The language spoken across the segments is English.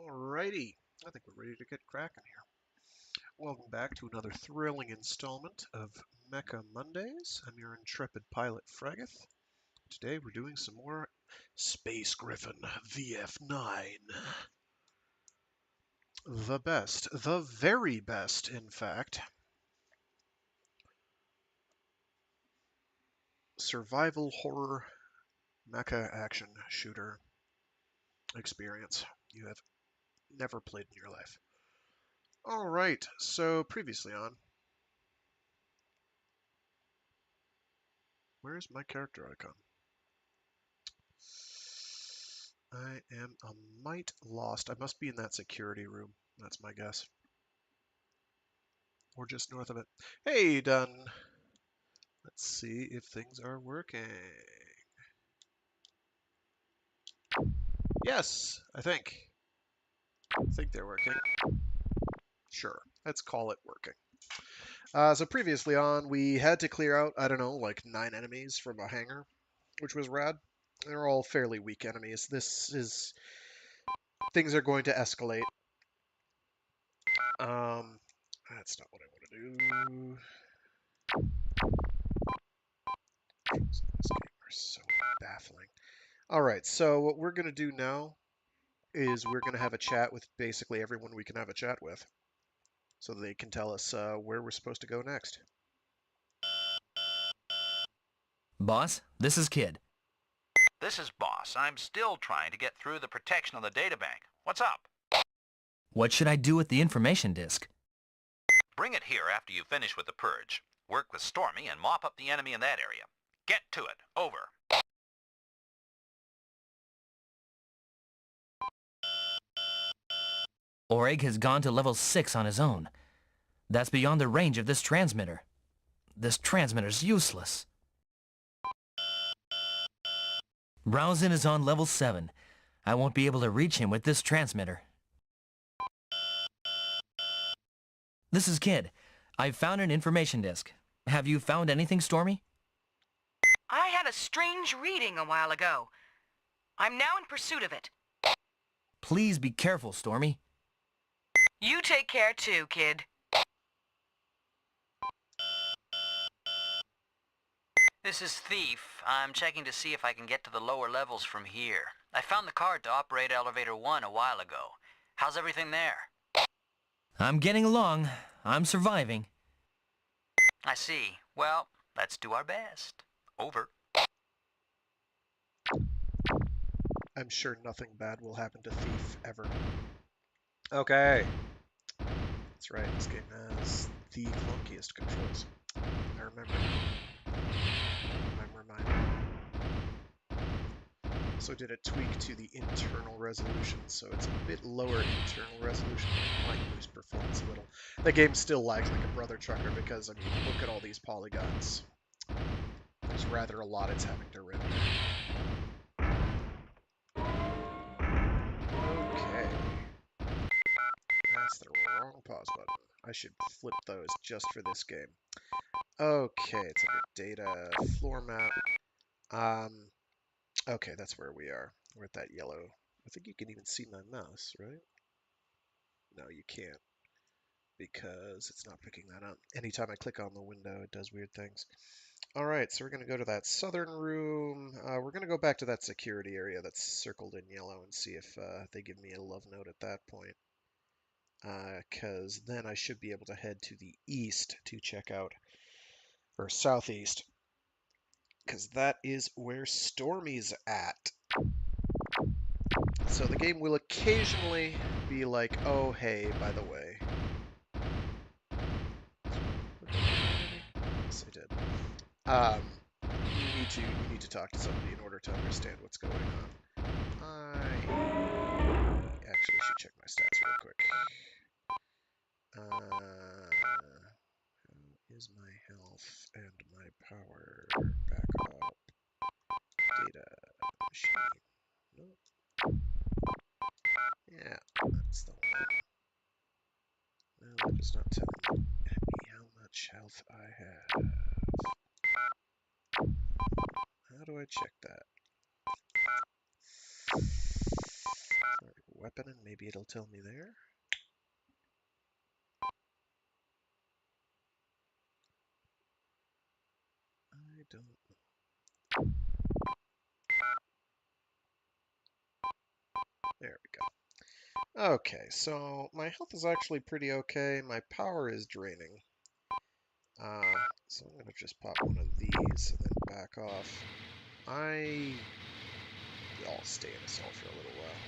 Alrighty, I think we're ready to get cracking here. Welcome back to another thrilling installment of Mecha Mondays. I'm your intrepid pilot, Fraggith. Today we're doing some more Space Griffon VF-9. The best, the very best, in fact, survival horror mecha-action shooter experience you have never played in your life. Alright, so previously on, where's my character icon? I am a mite lost. I must be in that security room. That's my guess. Or just north of it. Hey, done. Let's see if things are working. Yes, I think. I think they're working. Sure, let's call it working. So previously on, we had to clear out, I don't know, like 9 enemies from a hangar, which was rad. They're all fairly weak enemies. Things are going to escalate. That's not what I want to do. This game are so baffling. Alright, so what we're going to do now is we're going to have a chat with basically everyone we can have a chat with, so they can tell us where we're supposed to go next. Boss, this is Kid. This is Boss. I'm still trying to get through the protection of the databank. What's up? What should I do with the information disk? Bring it here after you finish with the purge. Work with Stormy and mop up the enemy in that area. Get to it. Over. Oreg has gone to level 6 on his own. That's beyond the range of this transmitter. This transmitter's useless. Browsin is on level 7. I won't be able to reach him with this transmitter. This is Kid. I've found an information disk. Have you found anything, Stormy? I had a strange reading a while ago. I'm now in pursuit of it. Please be careful, Stormy. You take care too, Kid. This is Thief. I'm checking to see if I can get to the lower levels from here. I found the card to operate Elevator 1 a while ago. How's everything there? I'm getting along. I'm surviving. I see. Well, let's do our best. Over. I'm sure nothing bad will happen to Thief ever. Okay. That's right, this game has the clunkiest controls. I remember. I'm reminded. So did a tweak to the internal resolution, so it's a bit lower internal resolution. It might boost performance a little. The game still lags like a brother trucker because, I mean, look at all these polygons. There's rather a lot it's having to render. Okay. That's the wrong pause button. I should flip those just for this game. Okay, it's under data, floor map. Okay, that's where we are. We're at that yellow. I think you can even see my mouse, right? No, you can't, because it's not picking that up. Anytime I click on the window, it does weird things. All right, so we're going to go to that southern room. We're going to go back to that security area that's circled in yellow and see if they give me a love note at that point. Because then I should be able to head to the east to check out, or southeast, because that is where Stormy's at. So the game will occasionally be like, oh, hey, by the way. Yes, I did. You need to talk to somebody in order to understand what's going on. I actually should check my stats real quick. How is my health and my power? Back up. Data machine. Nope. Yeah, that's the one. No, that does not tell me how much health I have. How do I check that? weapon and maybe it'll tell me there. I don't know. There we go. Okay, so my health is actually pretty okay. My power is draining. So I'm going to just pop one of these and then back off. I'll stay in assault for a little while.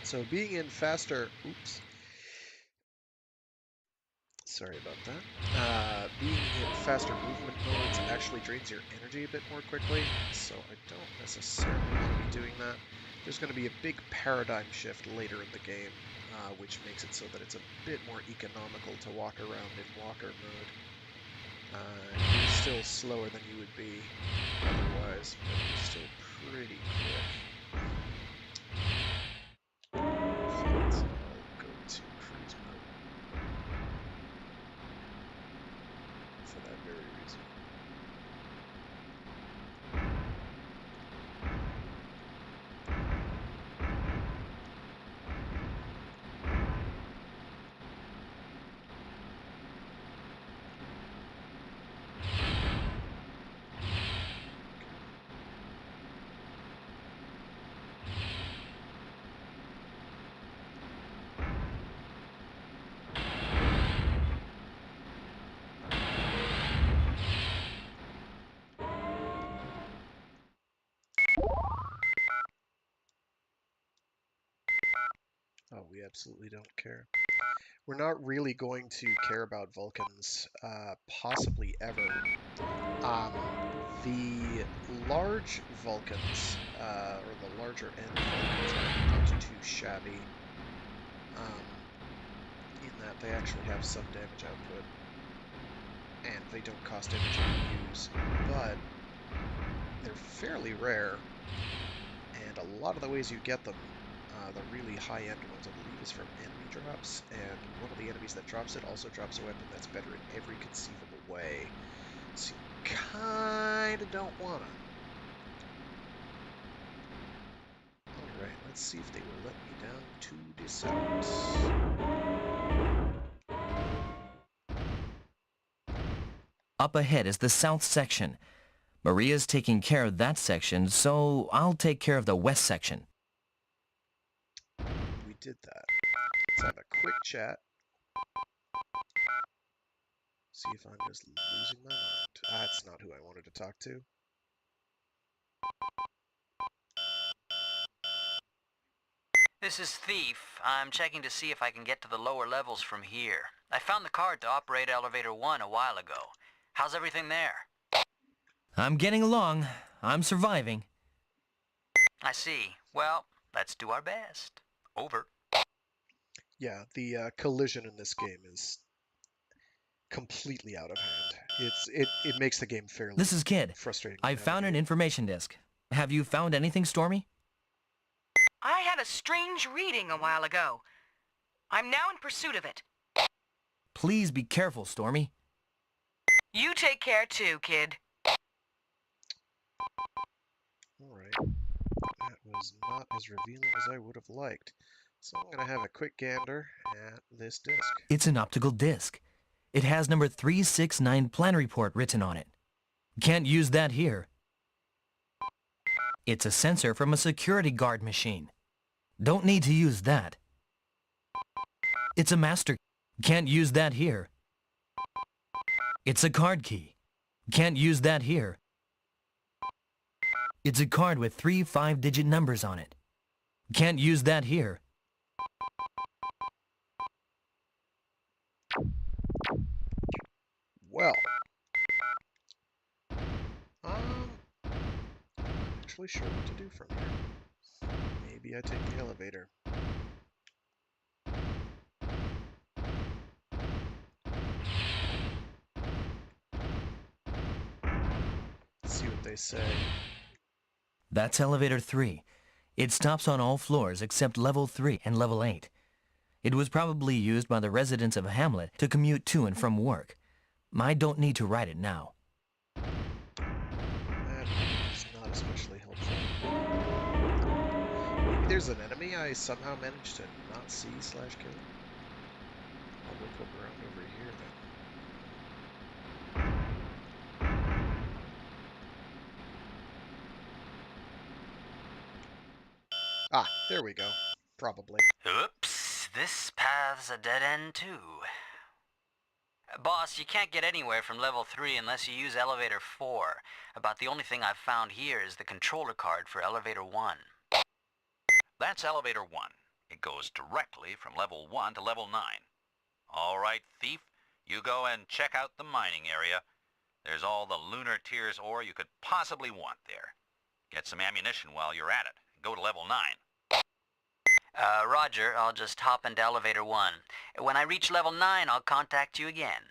So being in faster... Oops. Sorry about that. Being in faster movement modes actually drains your energy a bit more quickly, so I don't necessarily want to be doing that. There's going to be a big paradigm shift later in the game, which makes it so that it's a bit more economical to walk around in walker mode. It's still slower than you would be otherwise, but it's still pretty quick. In fact, I'll go to cruise mode for that very reason. Oh, we absolutely don't care. We're not really going to care about Vulcans, possibly ever. The large Vulcans, or the larger end Vulcans, are not too shabby, in that they actually have some damage output, and they don't cost energy to use, but they're fairly rare, and a lot of the ways you get them, the really high-end ones, I believe, is from enemy drops, and one of the enemies that drops it also drops a weapon that's better in every conceivable way. So you kinda don't wanna. Alright, let's see if they will let me down to the south. Up ahead is the south section. Maria's taking care of that section, so I'll take care of the west section. We did that. Let's have a quick chat. See if I'm just losing my mind. That's not who I wanted to talk to. This is Thief. I'm checking to see if I can get to the lower levels from here. I found the card to operate elevator 1 a while ago. How's everything there? I'm getting along. I'm surviving. I see. Well, let's do our best. Over. Yeah, the collision in this game is completely out of hand. It makes the game fairly This is Kid. frustrating. I found an information disk. Have you found anything, Stormy? I had a strange reading a while ago. I'm now in pursuit of it. Please be careful, Stormy. You take care too, kid. Alright. That was not as revealing as I would have liked. So I'm going to have a quick gander at this disk. It's an optical disc. It has number 369 plan report written on it. Can't use that here. It's a sensor from a security guard machine. Don't need to use that. It's a master. Can't use that here. It's a card key. Can't use that here. It's a card with 3 5-digit numbers on it. Can't use that here. Well. I'm not actually sure what to do from here. Maybe I take the elevator. Let's see what they say. That's elevator 3. It stops on all floors except level 3 and level 8. It was probably used by the residents of Hamlet to commute to and from work. I don't need to write it now. That is not especially helpful. There's an enemy I somehow managed to not see slash kill. I'll look around over here then. Ah, there we go. Probably. Oops, this path's a dead end too. Boss, you can't get anywhere from level 3 unless you use elevator 4. About the only thing I've found here is the controller card for elevator 1. That's elevator 1. It goes directly from level 1 to level 9. All right, thief, you go and check out the mining area. There's all the lunar tears ore you could possibly want there. Get some ammunition while you're at it. Go to level 9. Roger, I'll just hop into elevator 1. When I reach level 9, I'll contact you again.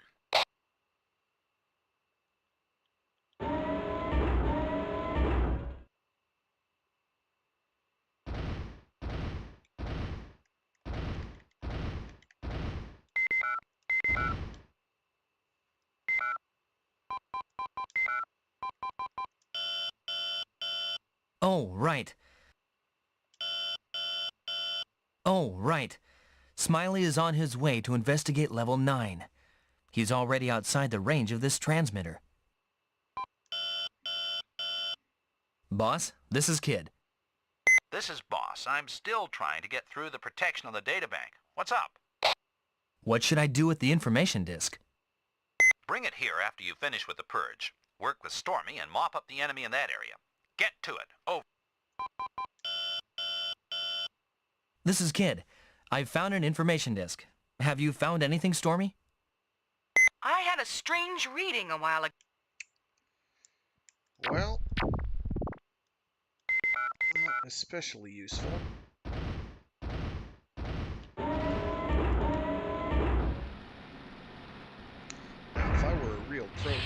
Oh, right. Oh, right. Smiley is on his way to investigate level 9. He's already outside the range of this transmitter. Boss, this is Kid. This is Boss. I'm still trying to get through the protection of the databank. What's up? What should I do with the information disk? Bring it here after you finish with the purge. Work with Stormy and mop up the enemy in that area. Get to it. Over. This is Kid. I've found an information disk. Have you found anything, Stormy? I had a strange reading a while ago. Well, not especially useful. Now, if I were a real pro gamer,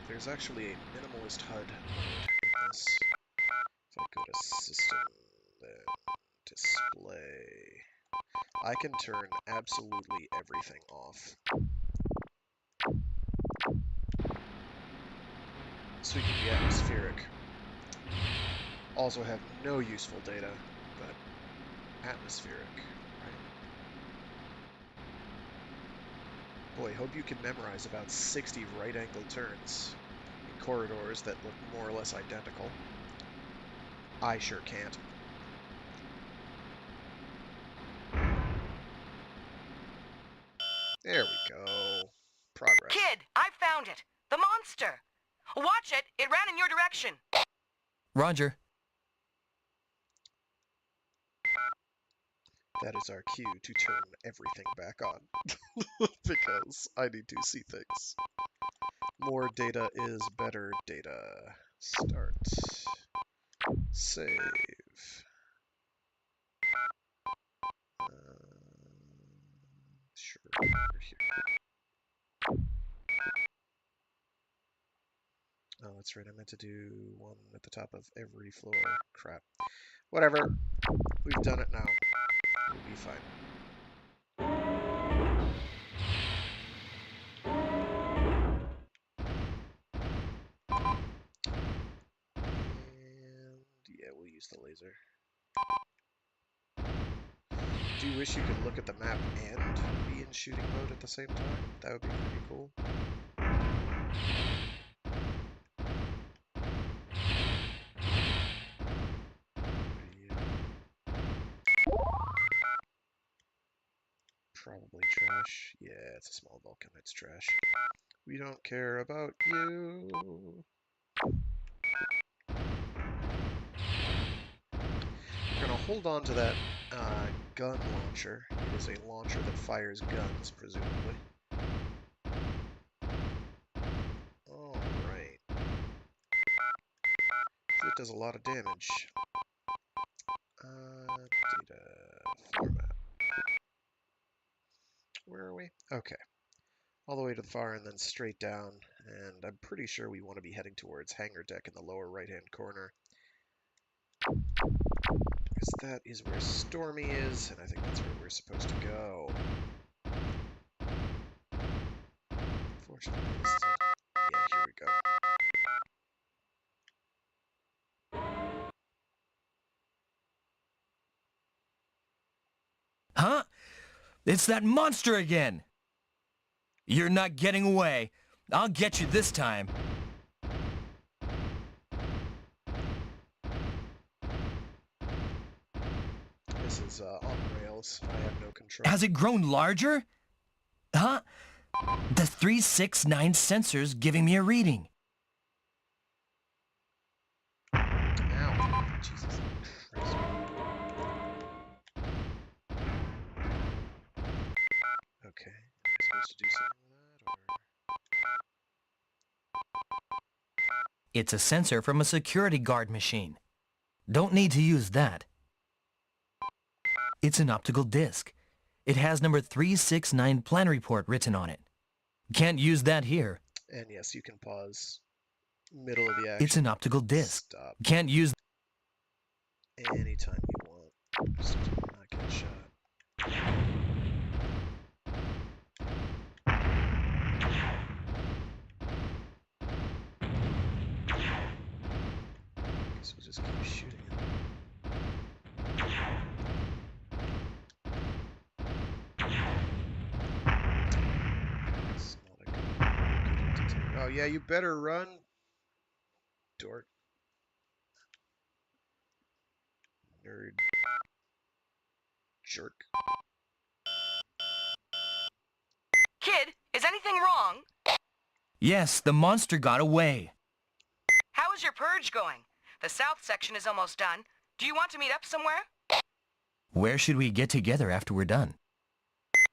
there's actually a minimalist HUD mode in this. If I go to System, then Display, I can turn absolutely everything off. So we can be atmospheric. Also have no useful data, but atmospheric, right? Boy, hope you can memorize about 60 right-angle turns in corridors that look more or less identical. I sure can't. There we go. Progress. Kid, I found it. The monster. Watch it. It ran in your direction. Roger. That is our cue to turn everything back on. Because I need to see things. More data is better data. Start. Save. Sure, over here. Oh, that's right. I meant to do one at the top of every floor. Crap. Whatever. We've done it now. We'll be fine. And yeah, we'll use the laser. Do you wish you could look at the map and be in shooting mode at the same time? That would be pretty cool. Probably trash. Yeah, it's a small Vulcan. It's trash. We don't care about you. We're gonna hold on to that gun launcher. It is a launcher that fires guns, presumably. Alright. It does a lot of damage. Data format. Where are we? Okay. All the way to the far and then straight down. And I'm pretty sure we want to be heading towards hangar deck in the lower right-hand corner. Because that is where Stormy is, and I think that's where we're supposed to go. Fortunately, this is it. Yeah, here we go. Huh? It's that monster again! You're not getting away. I'll get you this time. This is on rails. I have no control. Has it grown larger? Huh? The 369 sensor's giving me a reading. Ow. Jesus Christ. Okay. Am I supposed to do something with that, or... It's a sensor from a security guard machine. Don't need to use that. It's an optical disc. It has number 369 plan report written on it. Can't use that here. And yes, you can pause. Middle of the action. It's an optical disc. Stop. Can't use... Anytime you want. Just do not get shot. Guess we'll just keep shooting it. It's not a good hit to take. Oh yeah, you better run, dork. Nerd. Jerk. Kid, is anything wrong? Yes, the monster got away. How is your purge going? The south section is almost done. Do you want to meet up somewhere? Where should we get together after we're done?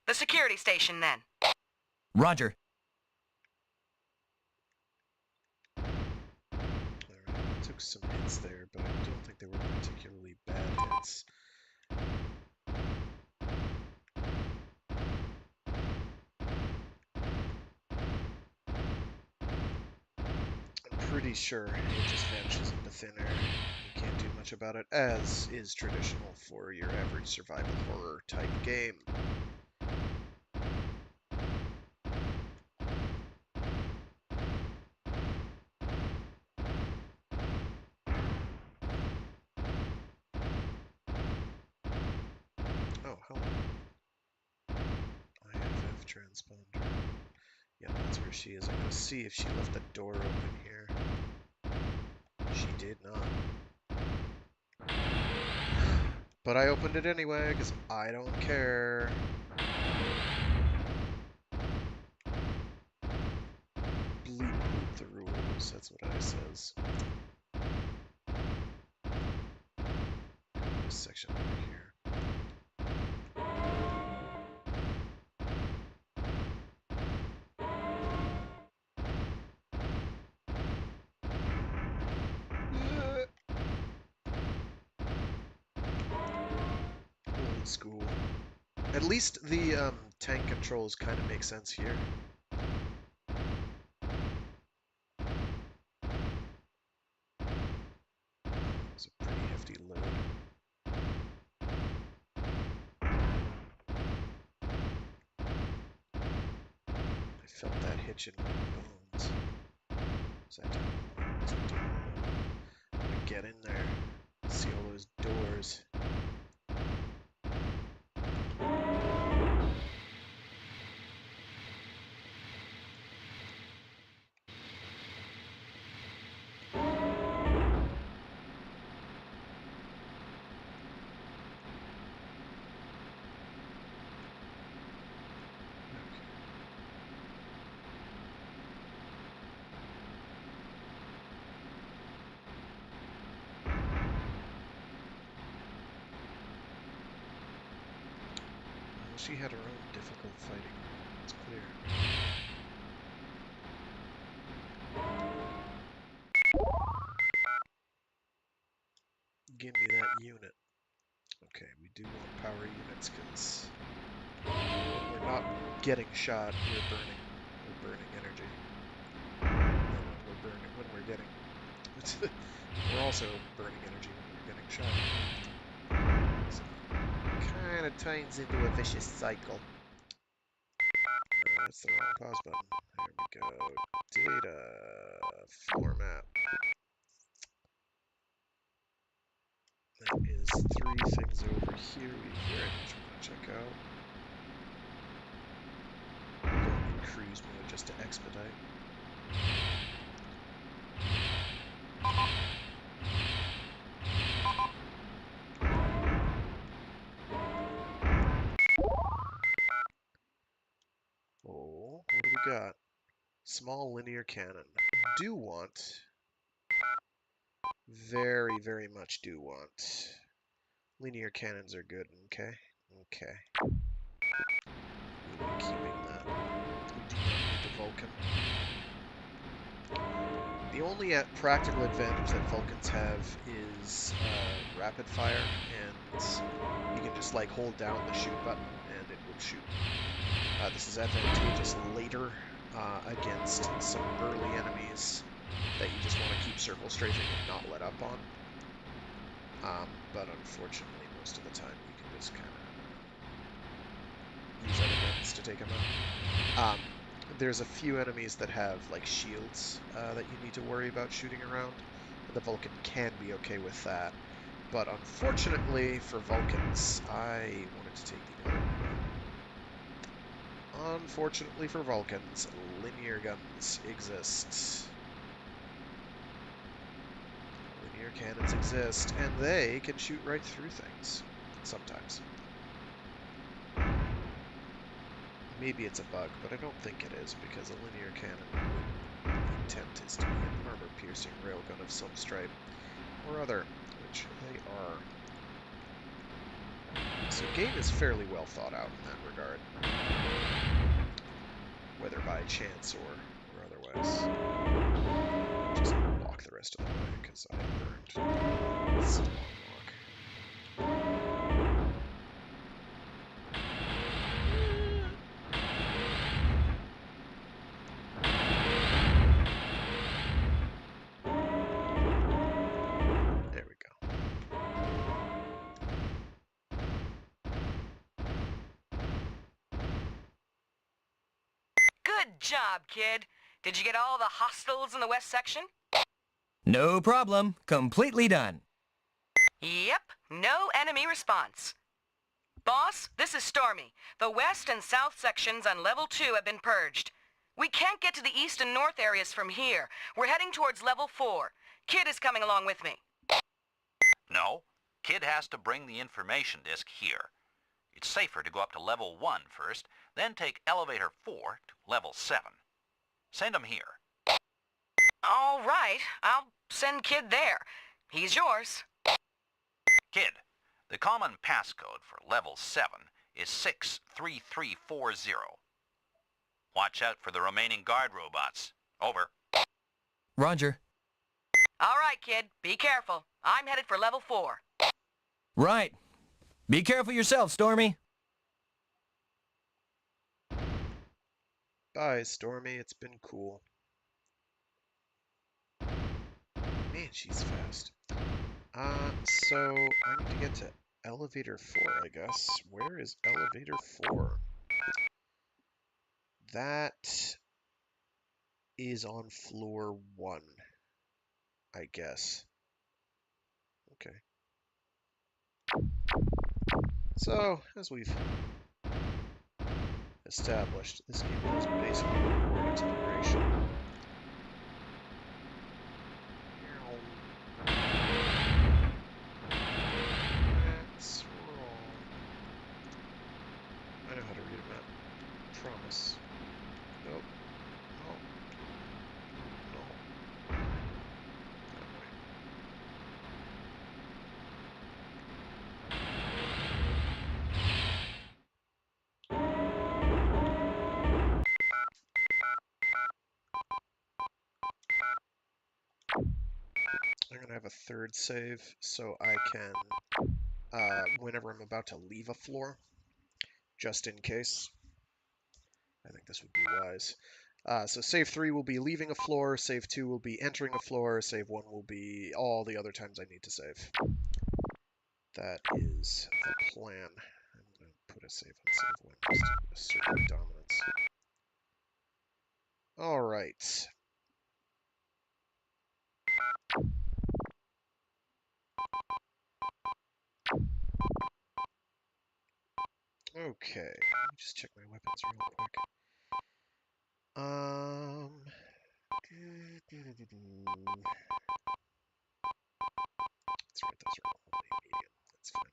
The security station, then. Roger. Alright, took some hits there, but I don't think they were particularly bad hits. I'm pretty sure it just vanishes into thin air. You can't do much about it, as is traditional for your average survival horror type game. Oh, hello. IFF transponder. Yeah, that's where she is. I'm gonna see if she left the door open here. She did not. But I opened it anyway, because I don't care. Bleep bleep the rules, that's what I says. This section over here. Old school. At least the tank controls kind of make sense here. That was a pretty hefty load. I felt that hitch in my bones. Was I down low? Was I down low? I'm gonna get in there. See all those doors. She had her own difficult fighting. It's clear. Give me that unit. Okay, we do want power units because we're not getting shot. We're burning. We're burning energy. When we're getting. We're also burning energy when we're getting shot. So, kind of ties into a vicious cycle. That's the wrong pause button. There we go. Data format. That is 3 things over here. We very much want to check out. Go in cruise mode just to expedite. Oh, what do we got? Small linear cannon. Do want. Very, very much do want. Linear cannons are good, okay? Okay. We'll be keeping that. We do not need the Vulcan. The only practical advantage that Vulcans have is rapid fire, and you can just like hold down the shoot button and it will shoot. This is advantageous later against some early enemies that you just want to keep circle strafing and not let up on. But unfortunately, most of the time you can just kind of use other guns to take them out. There's a few enemies that have like shields that you need to worry about shooting around. The Vulcan can be okay with that. But unfortunately for Vulcans, I wanted to take the other one out. Unfortunately for Vulcans, linear guns exist. Linear cannons exist, and they can shoot right through things. Sometimes. Maybe it's a bug, but I don't think it is, because a linear cannon would, the intent is to be an armor-piercing railgun of some stripe or other, which they are. So game is fairly well thought out in that regard, whether by chance or otherwise. Just walk the rest of the way, because I burned. It's a long walk. There we go. Good job, kid. Did you get all the hostiles in the west section? No problem. Completely done. Yep, no enemy response. Boss, this is Stormy. The west and south sections on level 2 have been purged. We can't get to the east and north areas from here. We're heading towards level 4. Kid is coming along with me. No, Kid has to bring the information disk here. It's safer to go up to level 1 first, then take elevator 4 to level 7. Send him here. All right, I'll send Kid there. He's yours. Kid, the common passcode for level 7 is 63340. Watch out for the remaining guard robots. Over. Roger. All right, kid, be careful. I'm headed for level 4. Right. Be careful yourself, Stormy. Bye, Stormy. It's been cool. Man, she's fast. So I need to get to elevator 4, I guess. Where is elevator 4? That is on floor 1, I guess. Okay. So, as we've established, this game does basically report its duration. That's wrong. I know how to read a map. Promise. Nope. No. No. That way. I'm gonna have a third save so I can, whenever I'm about to leave a floor, just in case. I think this would be wise. So save 3 will be leaving a floor, save 2 will be entering a floor, save 1 will be all the other times I need to save. That is the plan. I'm going to put a save on save 1 just to assert my dominance. Alright. Okay, let me just check my weapons real quick. That's right, those are all medium. That's fine.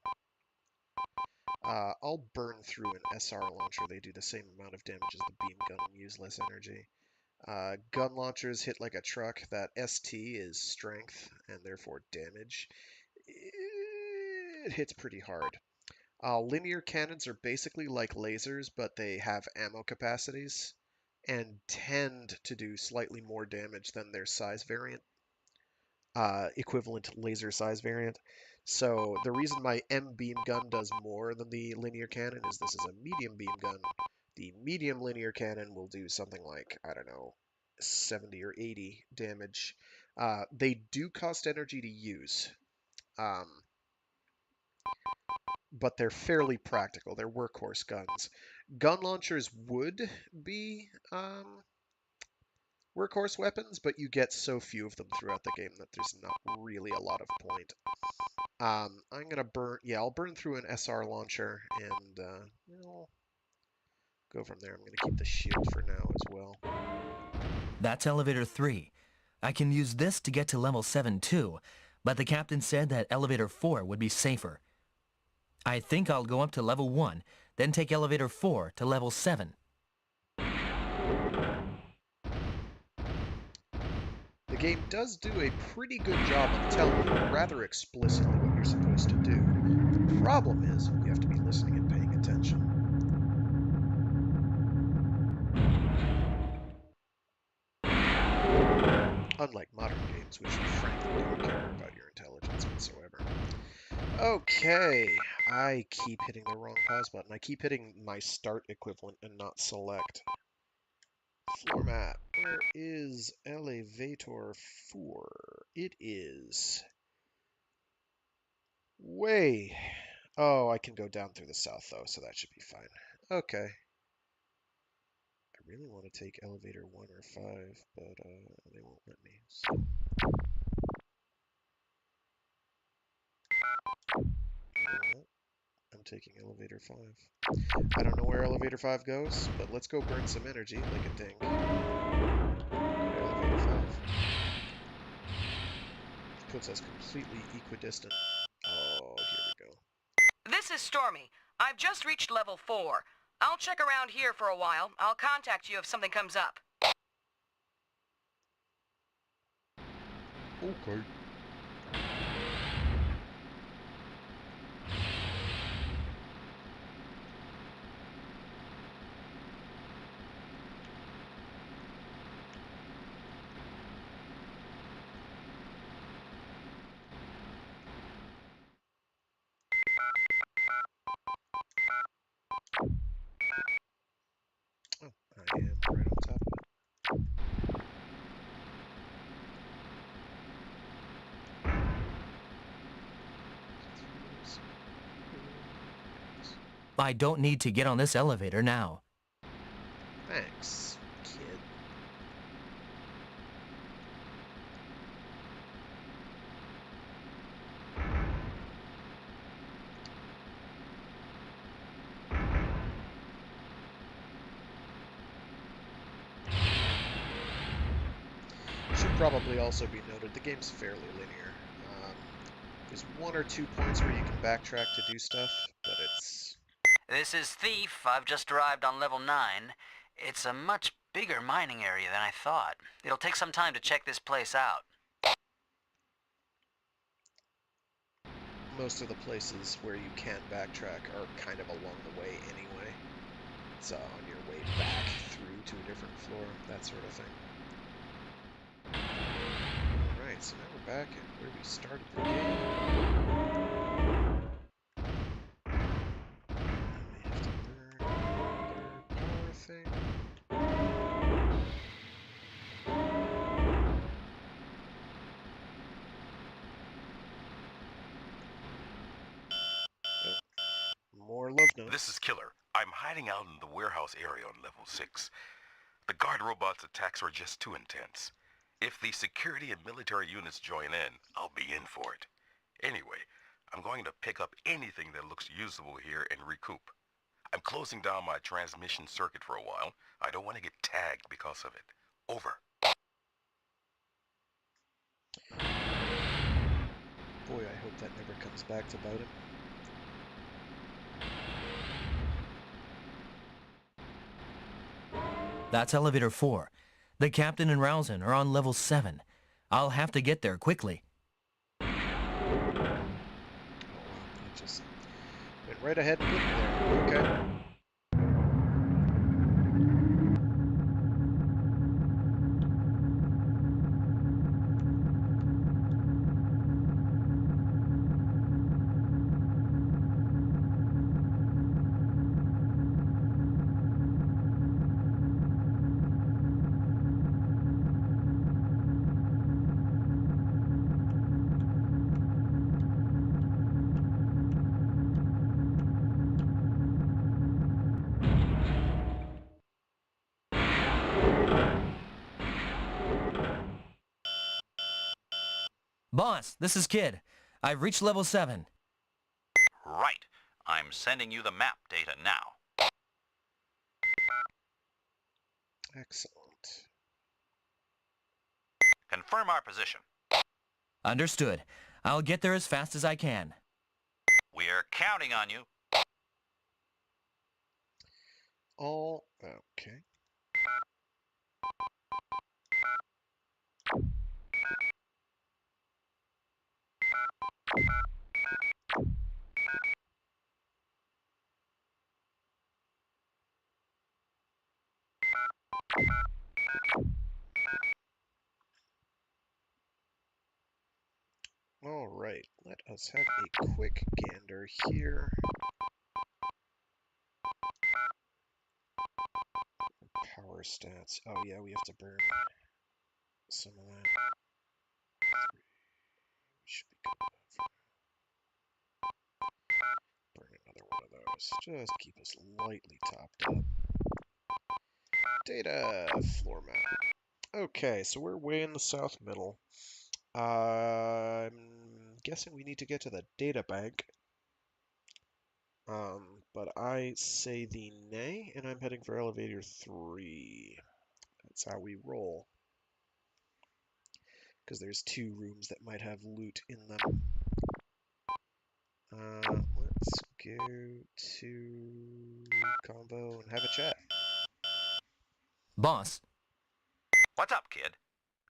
I'll burn through an SR launcher. They do the same amount of damage as the beam gun and use less energy. Gun launchers hit like a truck. That ST is strength and therefore damage. It hits pretty hard. Linear cannons are basically like lasers, but they have ammo capacities and tend to do slightly more damage than their size variant, equivalent laser size variant. So the reason my M beam gun does more than the linear cannon is this is a medium beam gun. The medium linear cannon will do something like, I don't know, 70 or 80 damage. They do cost energy to use. But they're fairly practical. They're workhorse guns. Gun launchers would be workhorse weapons, but you get so few of them throughout the game that there's not really a lot of point. I'm gonna burn. Yeah, I'll burn through an SR launcher and we'll go from there. I'm gonna keep the shield for now as well. That's elevator 3. I can use this to get to level 7 too, but the captain said that elevator 4 would be safer. I think I'll go up to level 1, then take elevator 4 to level 7. The game does do a pretty good job of telling you rather explicitly what you're supposed to do. The problem is you have to be listening and paying attention. Unlike modern games, which frankly don't care about your intelligence whatsoever. Okay, I keep hitting the wrong pause button. I keep hitting my start equivalent and not select. Floor mat. Where is elevator 4? It is way. Oh, I can go down through the south though, so that should be fine. Okay. I really want to take elevator 1 or 5, but they won't let me. So. I'm taking elevator 5. I don't know where elevator 5 goes, but let's go burn some energy like a dink. Go to elevator 5. Puts us completely equidistant. Oh, here we go. This is Stormy. I've just reached level 4. I'll check around here for a while. I'll contact you if something comes up. Okay. Oh, I am right on top of it. I don't need to get on this elevator now. Thanks, kid. Should probably also be noted, the game's fairly linear. There's 1 or 2 points where you can backtrack to do stuff, but it's... This is Thief. I've just arrived on level 9. It's a much bigger mining area than I thought. It'll take some time to check this place out. Most of the places where you can backtrack are kind of along the way anyway. It's on your way back through to a different floor, that sort of thing. Alright, so now we're back at where we started the game. I may have to burn another power thing. Oh, more love notes. This is Killer. I'm hiding out in the warehouse area on level 6. The guard robot's attacks are just too intense. If the security and military units join in, I'll be in for it. Anyway, I'm going to pick up anything that looks usable here and recoup. I'm closing down my transmission circuit for a while. I don't want to get tagged because of it. Over. Boy, I hope that never comes back to bite him. That's elevator 4. The captain and Rowson are on level 7. I'll have to get there quickly. Oh wow, I just went right ahead and put me there. Okay. Boss, this is Kid. I've reached level 7. Right. I'm sending you the map data now. Excellent. Confirm our position. Understood. I'll get there as fast as I can. We're counting on you. All okay. All right, let us have a quick gander here. Power stats. Oh yeah, we have to burn some of that. We should be good. Burn another one of those. Just keep us lightly topped up. Data floor map. Okay, so we're way in the south middle. I'm guessing we need to get to the data bank. But I say the nay, and I'm heading for elevator 3. That's how we roll. Because there's 2 rooms that might have loot in them. Let's go to combo and have a chat. Boss, What's up, kid?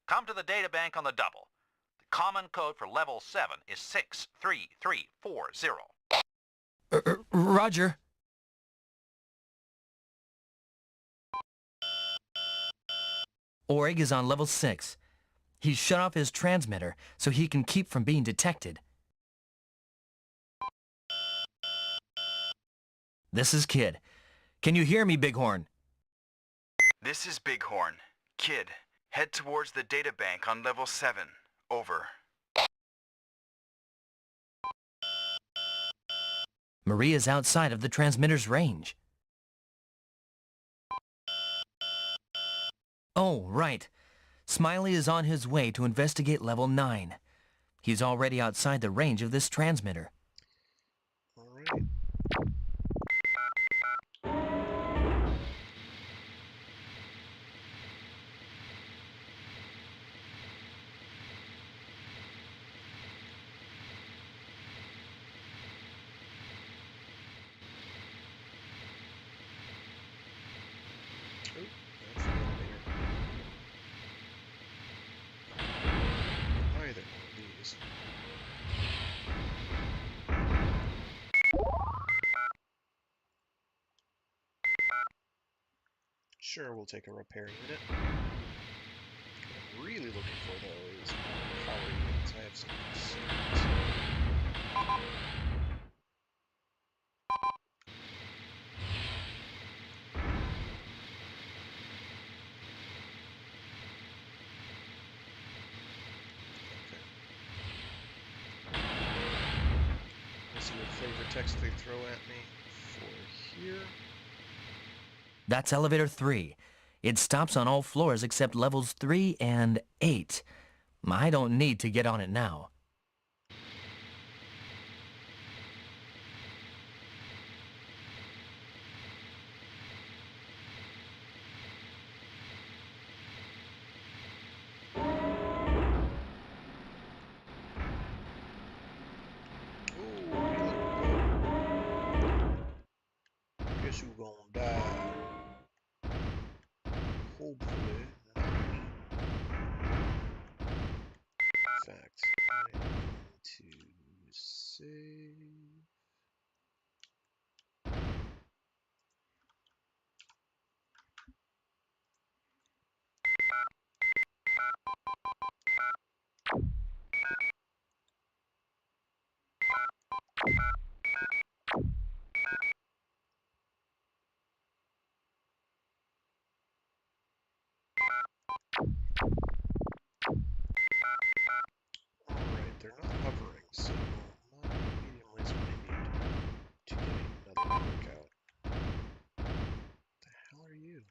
Come to the data bank on the double. The common code for level 7 is 63340. Roger. Orig is on level 6. He's shut off his transmitter so he can keep from being detected. This is Kid. Can you hear me, Bighorn? This is Bighorn. Kid, head towards the data bank on level 7. Over. Maria's outside of the transmitter's range. Oh, right. Smiley is on his way to investigate level 9. He's already outside the range of this transmitter. All right. Oh, that's the elevator. Either one of these. Sure, we'll take a repair unit. What I'm really looking for, though, is more power units. I have some concerns. Okay. Let's see what flavor text they throw at me for here. That's elevator 3. It stops on all floors except levels 3 and 8. I don't need to get on it now. fact, I'm going to save. Alright, they're not hovering, so my medium laser may need to get another workout. The hell are you?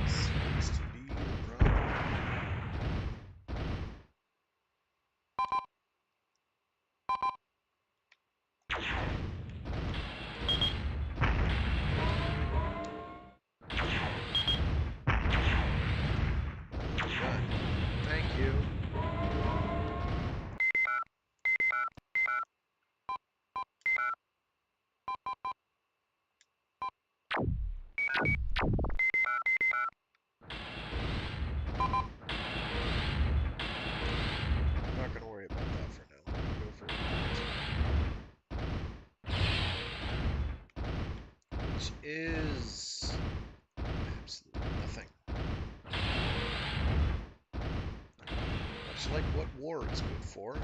Seems to be the problem. Alright, thank you. I'm not going to worry about that for now. I'm going to go for which is absolutely nothing. Much like what war is good for.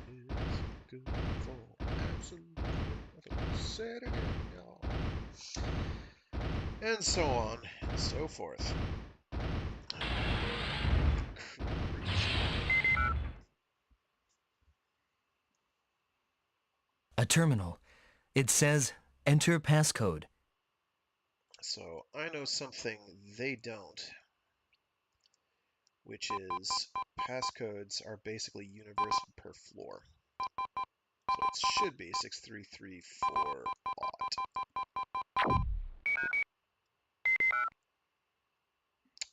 Is good for absolutely nothing. Say it again, y'all. And so on and so forth. A terminal. It says, enter passcode. So I know something they don't, which is passcodes are basically universal per floor. So it should be 6334 aught.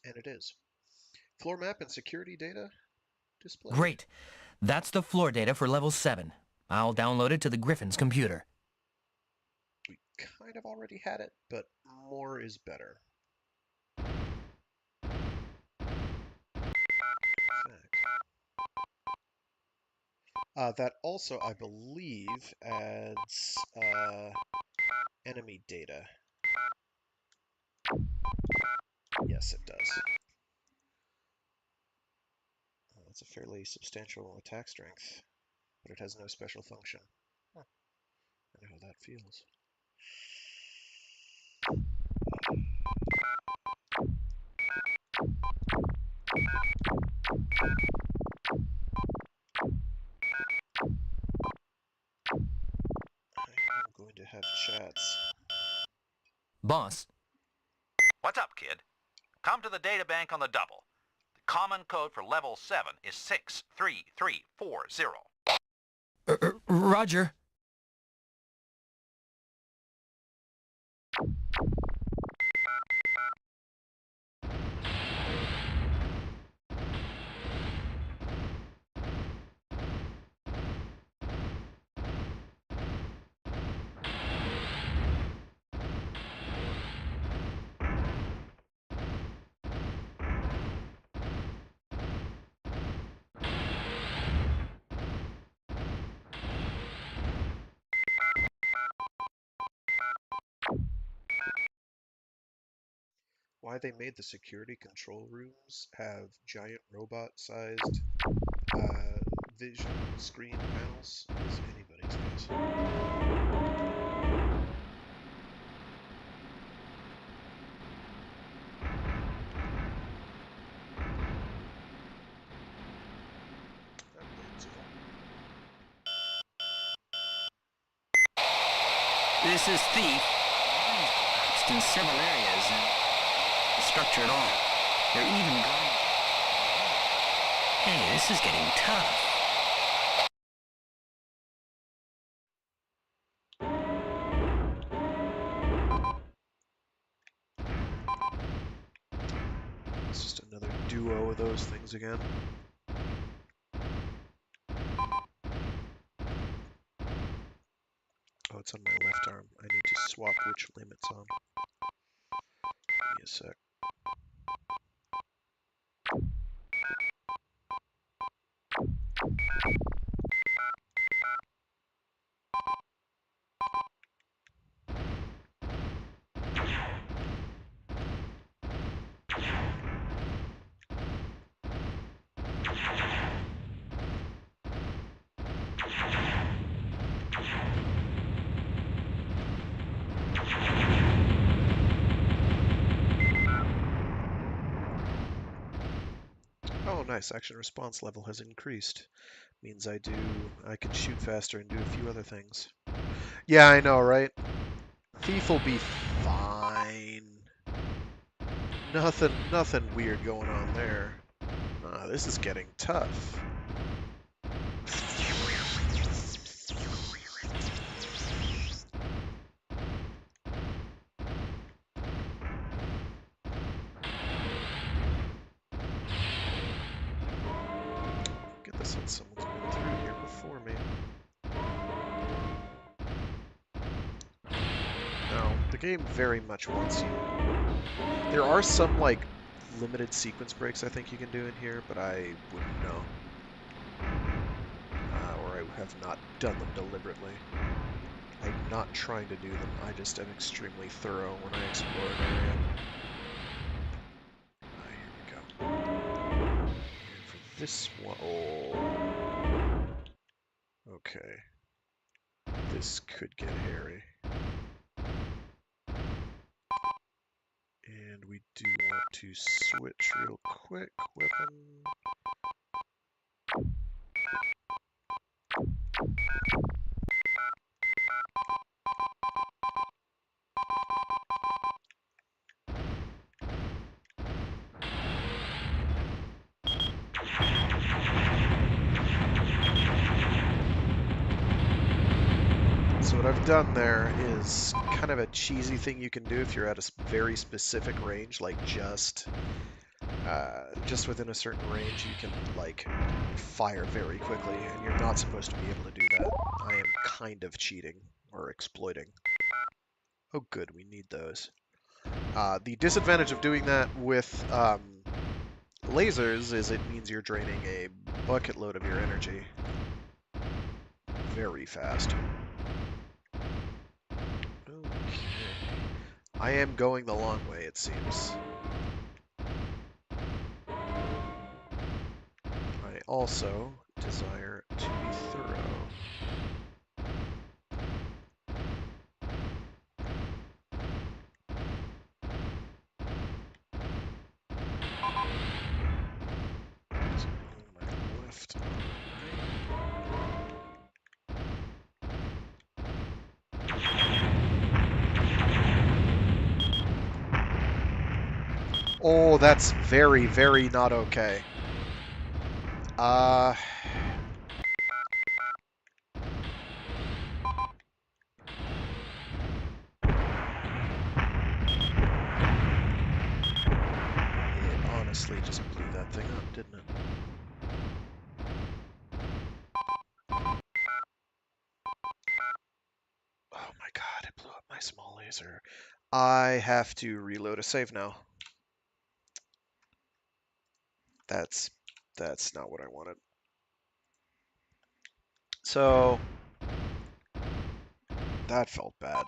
And it is. Floor map and security data displayed. Great. That's the floor data for level 7. I'll download it to the Griffon's computer. We kind of already had it, but more is better. That also, I believe, adds enemy data. Yes, it does. That's a fairly substantial attack strength, but it has no special function. Huh. I know how that feels. I am going to have chats. Boss, What's up, kid? Come to the data bank on the double. The common code for level 7 is 63340. Roger. Why they made the security control rooms have giant robot-sized vision screen panels is anybody's guess. This is Thief. I've collapsed in several areas. structure at all. They're even gone. Hey, this is getting tough. It's just another duo of those things again. Oh, it's on my left arm. I need to swap which limb it's on. Give me a sec. Oh, nice. Action response level has increased. Means I can shoot faster and do a few other things. Yeah, I know, right? Thief will be fine. Nothing weird going on there. Ah, this is getting tough. Get this one. Someone's been through here before me. No, the game very much wants you. There are some, like, limited sequence breaks I think you can do in here, but I wouldn't know. Or I have not done them deliberately. I'm not trying to do them, I just am extremely thorough when I explore an area. Here we go. And for this one... Oh. Okay. This could get hairy. And we do want to switch real quick. Weapon. So what I've done there is kind of a cheesy thing you can do if you're at a very specific range, like just within a certain range, you can like fire very quickly, and you're not supposed to be able to do that. I am kind of cheating or exploiting. Oh, good, we need those. The disadvantage of doing that with lasers is it means you're draining a bucket load of your energy very fast. Okay. I am going the long way, it seems. I also desire to be thorough. So my left arm, right? Oh, that's very, very not okay. It honestly just blew that thing up, didn't it? Oh my god, it blew up my small laser. I have to reload a save now. That's not what I wanted. So that felt bad.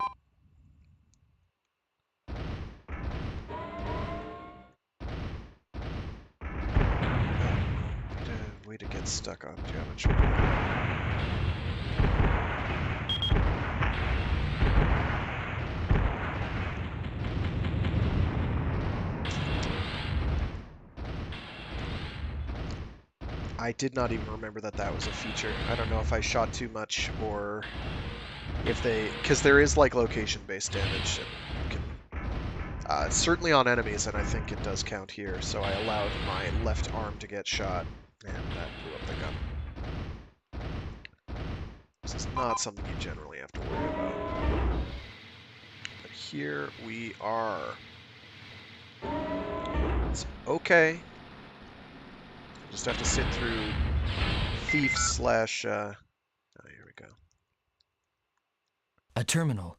Way to get stuck on geometry. I did not even remember that that was a feature. I don't know if I shot too much or if they... Because there is like location-based damage. And you can It's certainly on enemies, and I think it does count here. So I allowed my left arm to get shot, and that blew up the gun. This is not something you generally have to worry about. But here we are. It's okay. We'll just have to sit through thief slash... oh, here we go. A terminal.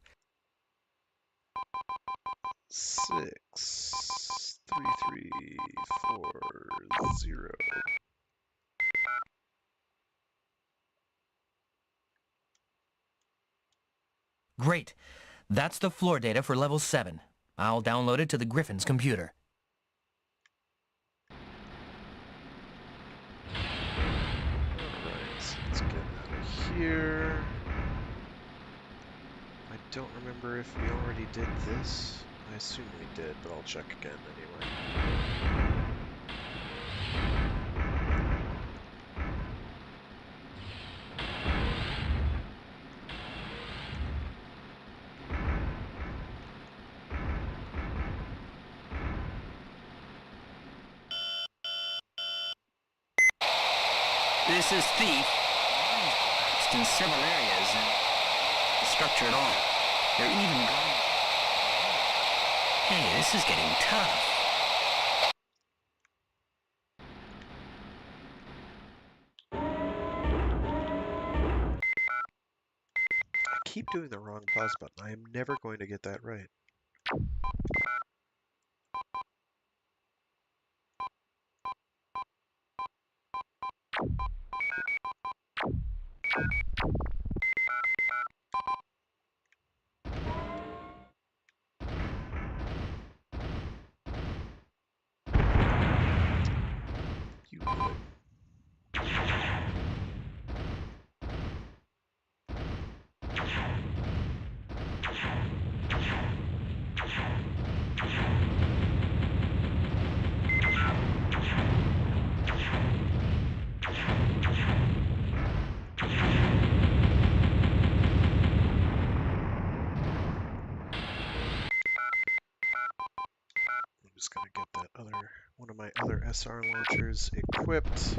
6, 3, 3, 4, 0. Great. That's the floor data for level 7. I'll download it to the Griffon's computer. Alright, so let's get out of here. I don't remember if we already did this. I assume we did, but I'll check again anyway. This is Thief. It's in several areas and the structure at all. They're even gone. Hey, this is getting tough. I keep doing the wrong pause button. I am never going to get that right. You blew it. I'm just gonna get that one of my other SR launchers equipped.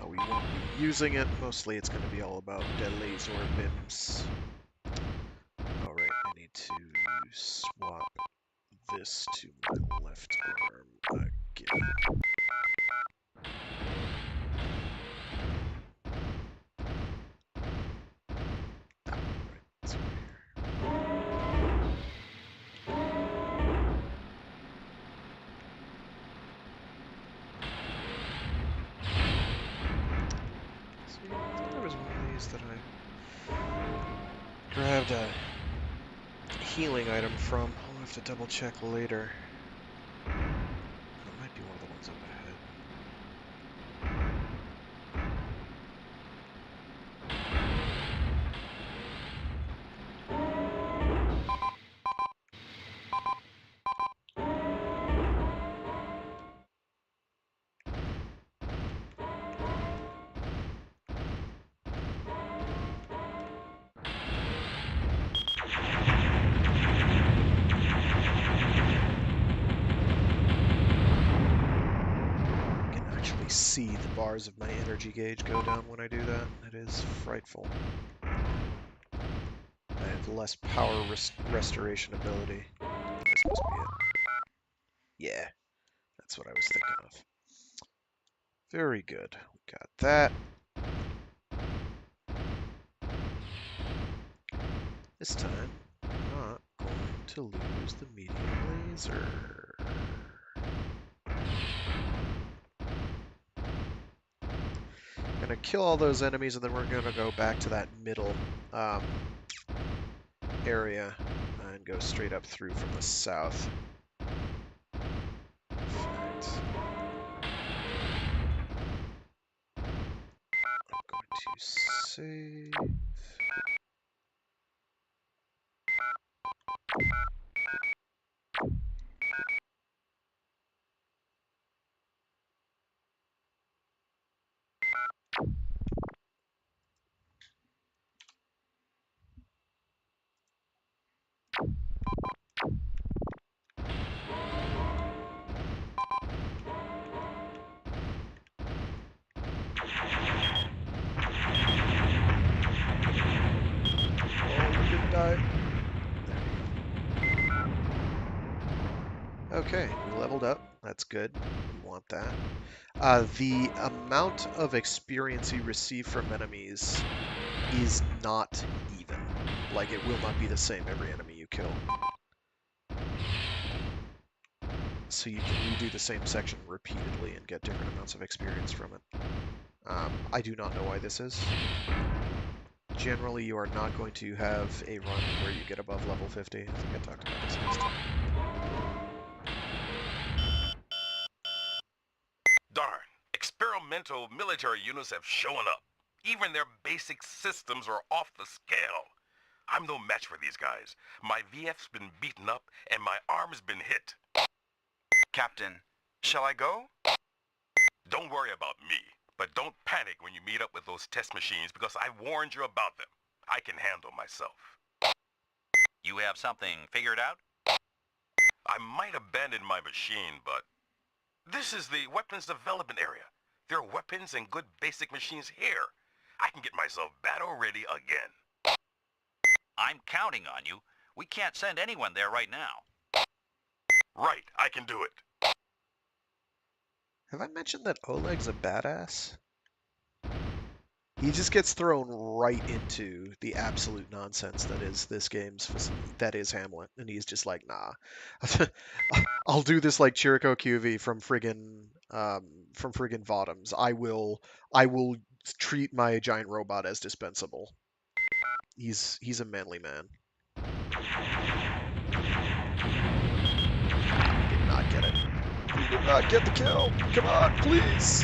We won't be using it. Mostly it's going to be all about the laser bims. Alright, I need to swap this to my left arm again. Right, it's over here. See, I thought there was one of these that I grabbed a healing item from. I'll have to double check later. It might be one of the ones up ahead. See the bars of my energy gauge go down when I do that. It is frightful. I have less power restoration ability. That's supposed to be it. Yeah, that's what I was thinking of. Very good. We got that. This time, I'm not going to lose the medium laser. Gonna kill all those enemies, and then we're gonna go back to that middle area and go straight up through from the south. In fact, I'm going to save. Okay, we leveled up. That's good. We want that. The amount of experience you receive from enemies is not even. Like, it will not be the same every enemy you kill. So you can redo the same section repeatedly and get different amounts of experience from it. I do not know why this is. Generally, you are not going to have a run where you get above level 50. I think I talked about this last time. Darn, experimental military units have shown up. Even their basic systems are off the scale. I'm no match for these guys. My VF's been beaten up and my arm's been hit. Captain, shall I go? Don't worry about me, but don't panic when you meet up with those test machines because I warned you about them. I can handle myself. You have something figured out? I might abandon my machine, but this is the weapons development area. There are weapons and good basic machines here. I can get myself battle ready again. I'm counting on you. We can't send anyone there right now. Right, I can do it. Have I mentioned that Oleg's a badass? He just gets thrown right into the absolute nonsense that is this that is Hamlet, and he's just like, nah. I'll do this like Chirico QV from friggin' Vodums. I will treat my giant robot as dispensable. He's a manly man. Did not get it. He did not get the kill. Come on, please.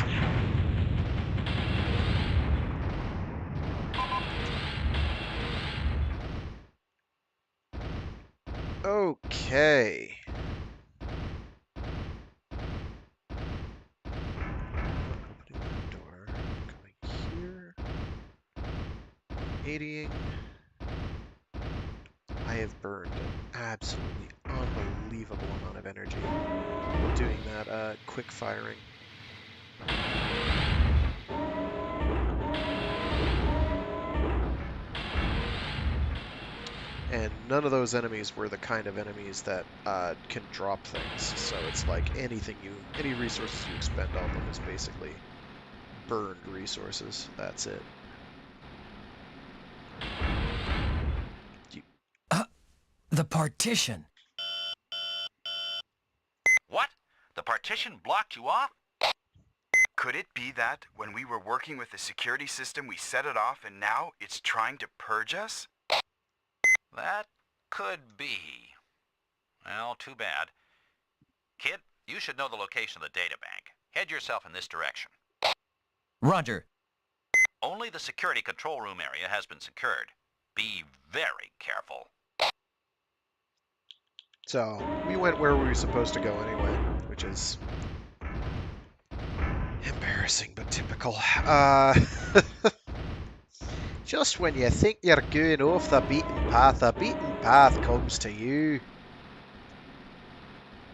Okay. Opening that door. Going here. 80ing. I have burned an absolutely unbelievable amount of energy doing that quick firing. And none of those enemies were the kind of enemies that can drop things. So it's like any resources you expend on them is basically burned resources. That's it. The partition. What? The partition blocked you off? Could it be that when we were working with the security system, we set it off and now it's trying to purge us? That could be. Well, too bad. Kid, you should know the location of the data bank. Head yourself in this direction. Roger. Only the security control room area has been secured. Be very careful. So we went where we were supposed to go anyway, which is embarrassing but typical. Just when you think you're going off the beaten path comes to you.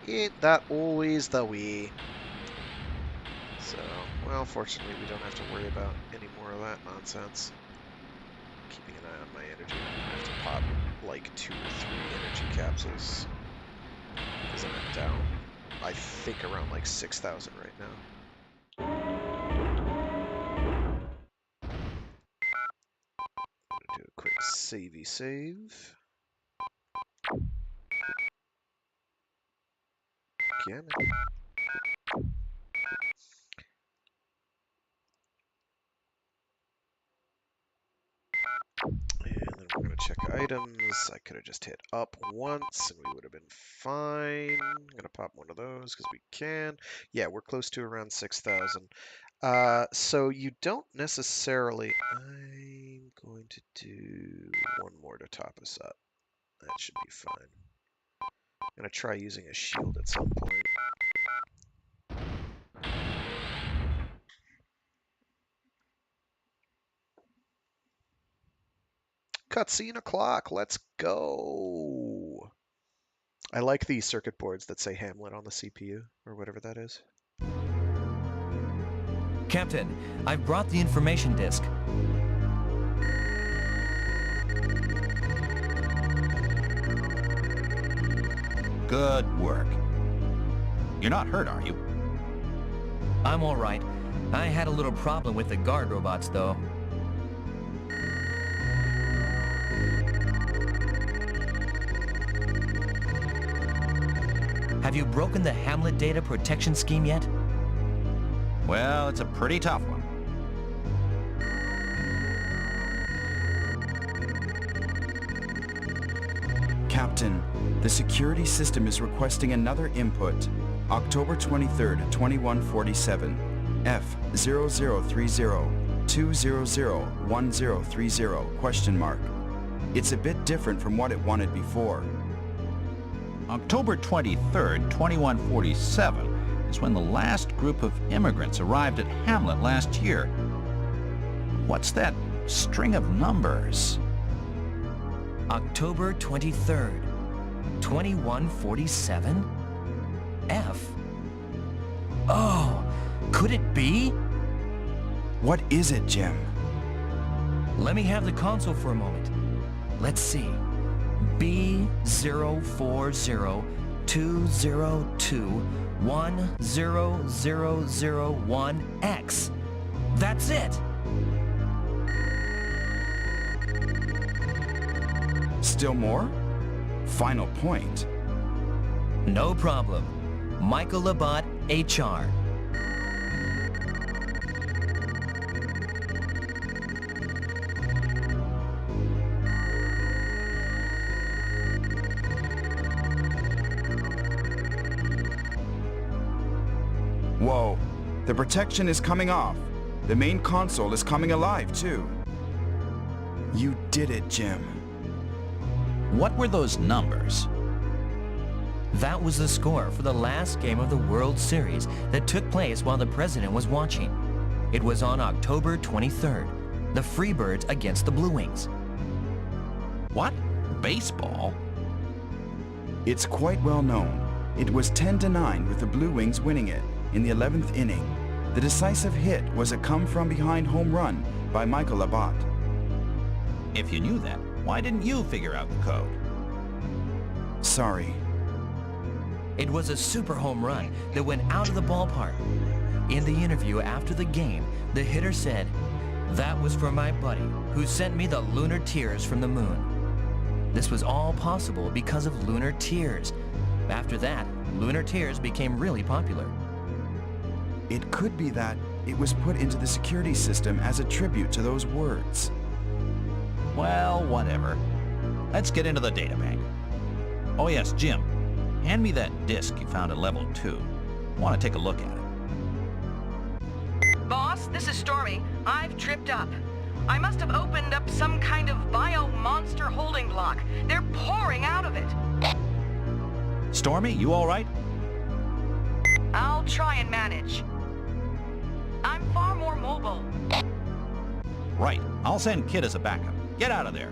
Ain't that always the way? So, well, fortunately we don't have to worry about any more of that nonsense. Keeping an eye on my energy. I'm gonna have to pop like 2 or 3 energy capsules. Because I'm down, I think, around like 6,000 right now. Do a quick savey save. Again. And then we're going to check items. I could have just hit up once and we would have been fine. I'm going to pop one of those because we can. Yeah, we're close to around 6,000. So you don't necessarily... I'm going to do one more to top us up. That should be fine. I'm going to try using a shield at some point. Cutscene o'clock. Let's go. I like these circuit boards that say Hamlet on the CPU, or whatever that is. Captain, I've brought the information disk. Good work. You're not hurt, are you? I'm all right. I had a little problem with the guard robots, though. Have you broken the Hamlet data protection scheme yet? Well, it's a pretty tough one. Captain, the security system is requesting another input. October 23rd, 2147. F0030-200-1030 question mark. It's a bit different from what it wanted before. October 23rd, 2147 is when the last group of immigrants arrived at Hamlet last year. What's that string of numbers? October 23rd, 2147? F? Oh, could it be? What is it, Jim? Let me have the console for a moment. Let's see. B040220210001X. That's it! Still more? Final point. No problem. Michael Labat, HR. Whoa, the protection is coming off. The main console is coming alive, too. You did it, Jim. What were those numbers? That was the score for the last game of the World Series that took place while the president was watching. It was on October 23rd. The Freebirds against the Blue Wings. What? Baseball? It's quite well known. It was 10-9 with the Blue Wings winning it in the 11th inning. The decisive hit was a come-from-behind home run by Michael Labat. If you knew that, why didn't you figure out the code? Sorry. It was a super home run that went out of the ballpark. In the interview after the game, the hitter said, "That was for my buddy who sent me the lunar tears from the moon." This was all possible because of lunar tears. After that, lunar tears became really popular. It could be that it was put into the security system as a tribute to those words. Well, whatever. Let's get into the databank. Oh yes, Jim. Hand me that disk you found at level 2. I want to take a look at it. Boss, this is Stormy. I've tripped up. I must have opened up some kind of bio-monster holding block. They're pouring out of it. Stormy, you all right? I'll try and manage. I'm far more mobile. Right. I'll send Kid as a backup. Get out of there.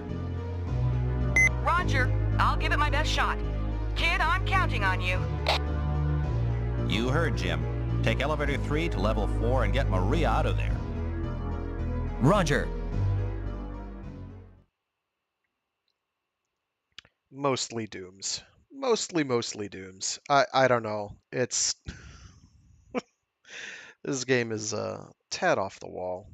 Roger. I'll give it my best shot. Kid, I'm counting on you. You heard, Jim. Take elevator 3 to level 4 and get Maria out of there. Roger. Mostly dooms. Mostly dooms. I don't know. It's this game is a tad off the wall.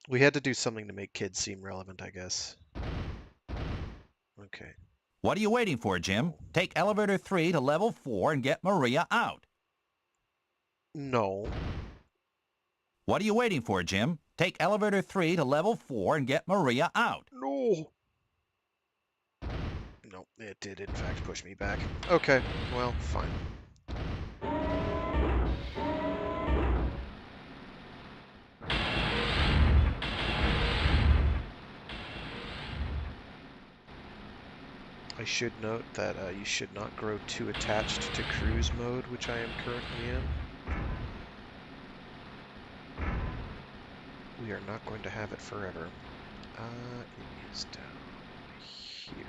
We had to do something to make kids seem relevant, I guess. Okay. What are you waiting for, Jim? Take elevator 3 to level 4 and get Maria out. No. What are you waiting for, Jim? Take elevator 3 to level 4 and get Maria out. No. No, it did in fact push me back. Okay, well, fine. I should note that you should not grow too attached to cruise mode, which I am currently in. We are not going to have it forever. It is down here.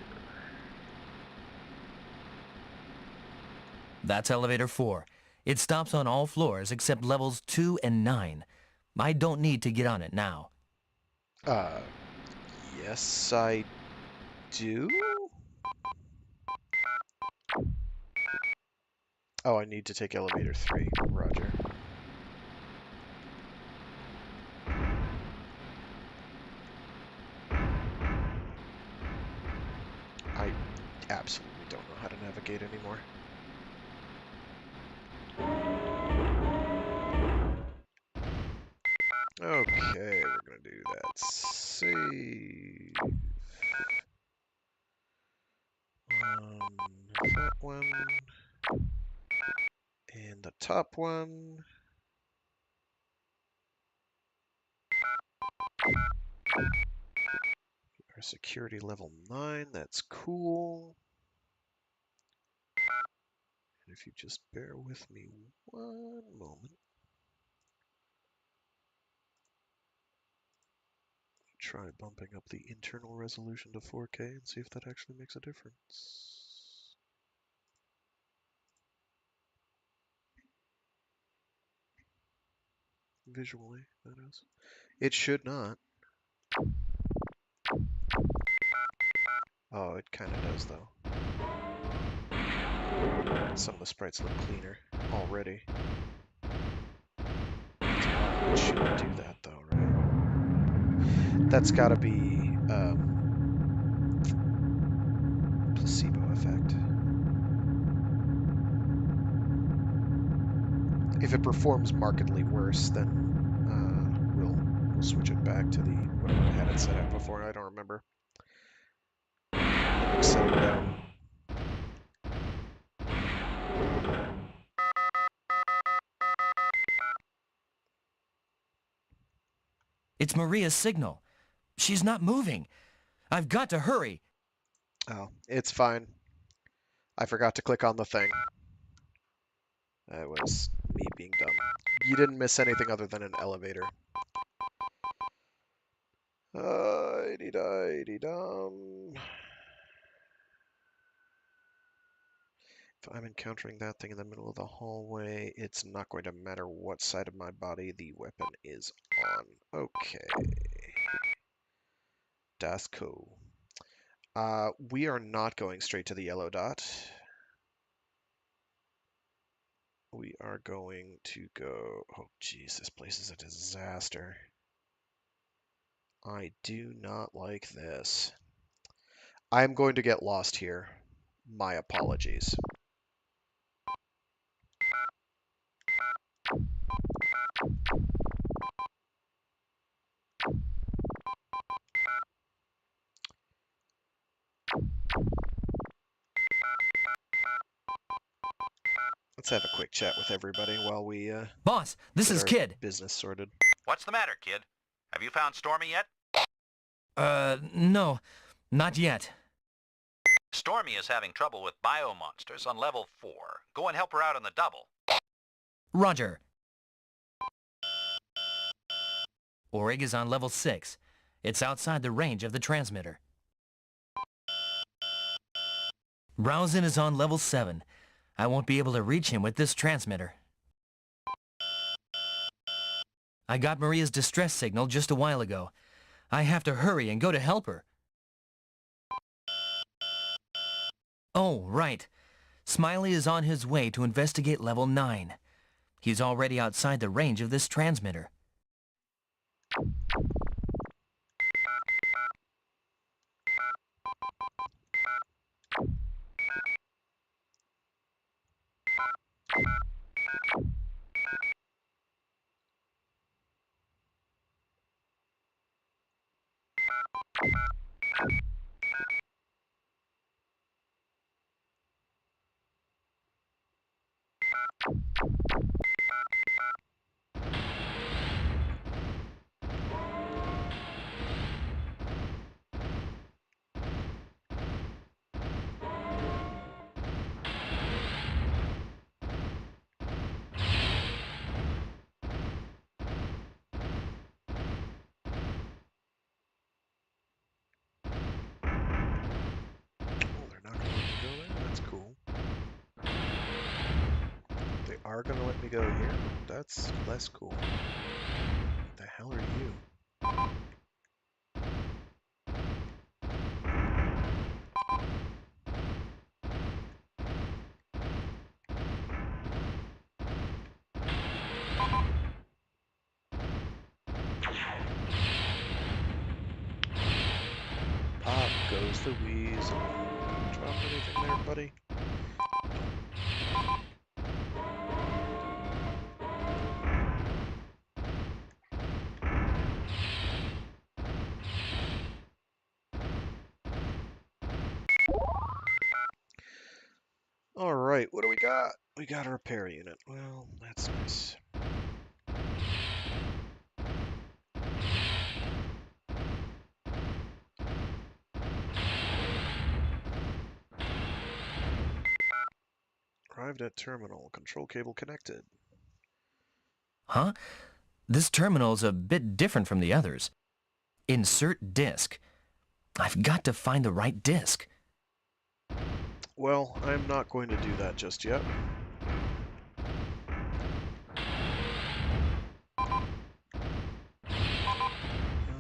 That's elevator 4. It stops on all floors except levels 2 and 9. I don't need to get on it now. Yes, I do? Oh, I need to take elevator 3. Roger. I absolutely don't know how to navigate anymore. Okay, we're gonna do that. Save. That one. And the top one. Our security level 9, that's cool. And if you just bear with me one moment. Try bumping up the internal resolution to 4K and see if that actually makes a difference. Visually, that is. It should not. Oh, it kind of does, though. Some of the sprites look cleaner already. It shouldn't do that, though, right? That's gotta be placebo effect. If it performs markedly worse, then we'll switch it back to the whatever I had it set at before. I don't remember. Set it down. It's Maria's signal. She's not moving. I've got to hurry. Oh, it's fine. I forgot to click on the thing. That was me being dumb. You didn't miss anything other than an elevator. Dum. If I'm encountering that thing in the middle of the hallway, it's not going to matter what side of my body the weapon is on. Okay. Das cool. We are not going straight to the yellow dot. We are going to go... Oh, jeez, this place is a disaster. I do not like this. I'm going to get lost here. My apologies. Let's have a quick chat with everybody while we Boss, this get is our Kid. business sorted. What's the matter, kid? Have you found Stormy yet? No, not yet. Stormy is having trouble with biomonsters on level 4. Go and help her out on the double. Roger. Orig is on level 6. It's outside the range of the transmitter. Rousing is on level 7. I won't be able to reach him with this transmitter. I got Maria's distress signal just a while ago. I have to hurry and go to help her. Oh, right. Smiley is on his way to investigate level 9. He's already outside the range of this transmitter. Oh, they're not going to let me go there? That's cool. They are going to let me go here? That's less cool. What the hell are you? Jeez Louise. Drop anything there, buddy? Alright, what do we got? We got a repair unit. Well, that's nice. Arrived at terminal. Control cable connected. Huh? This terminal's a bit different from the others. Insert disk. I've got to find the right disk. Well, I'm not going to do that just yet.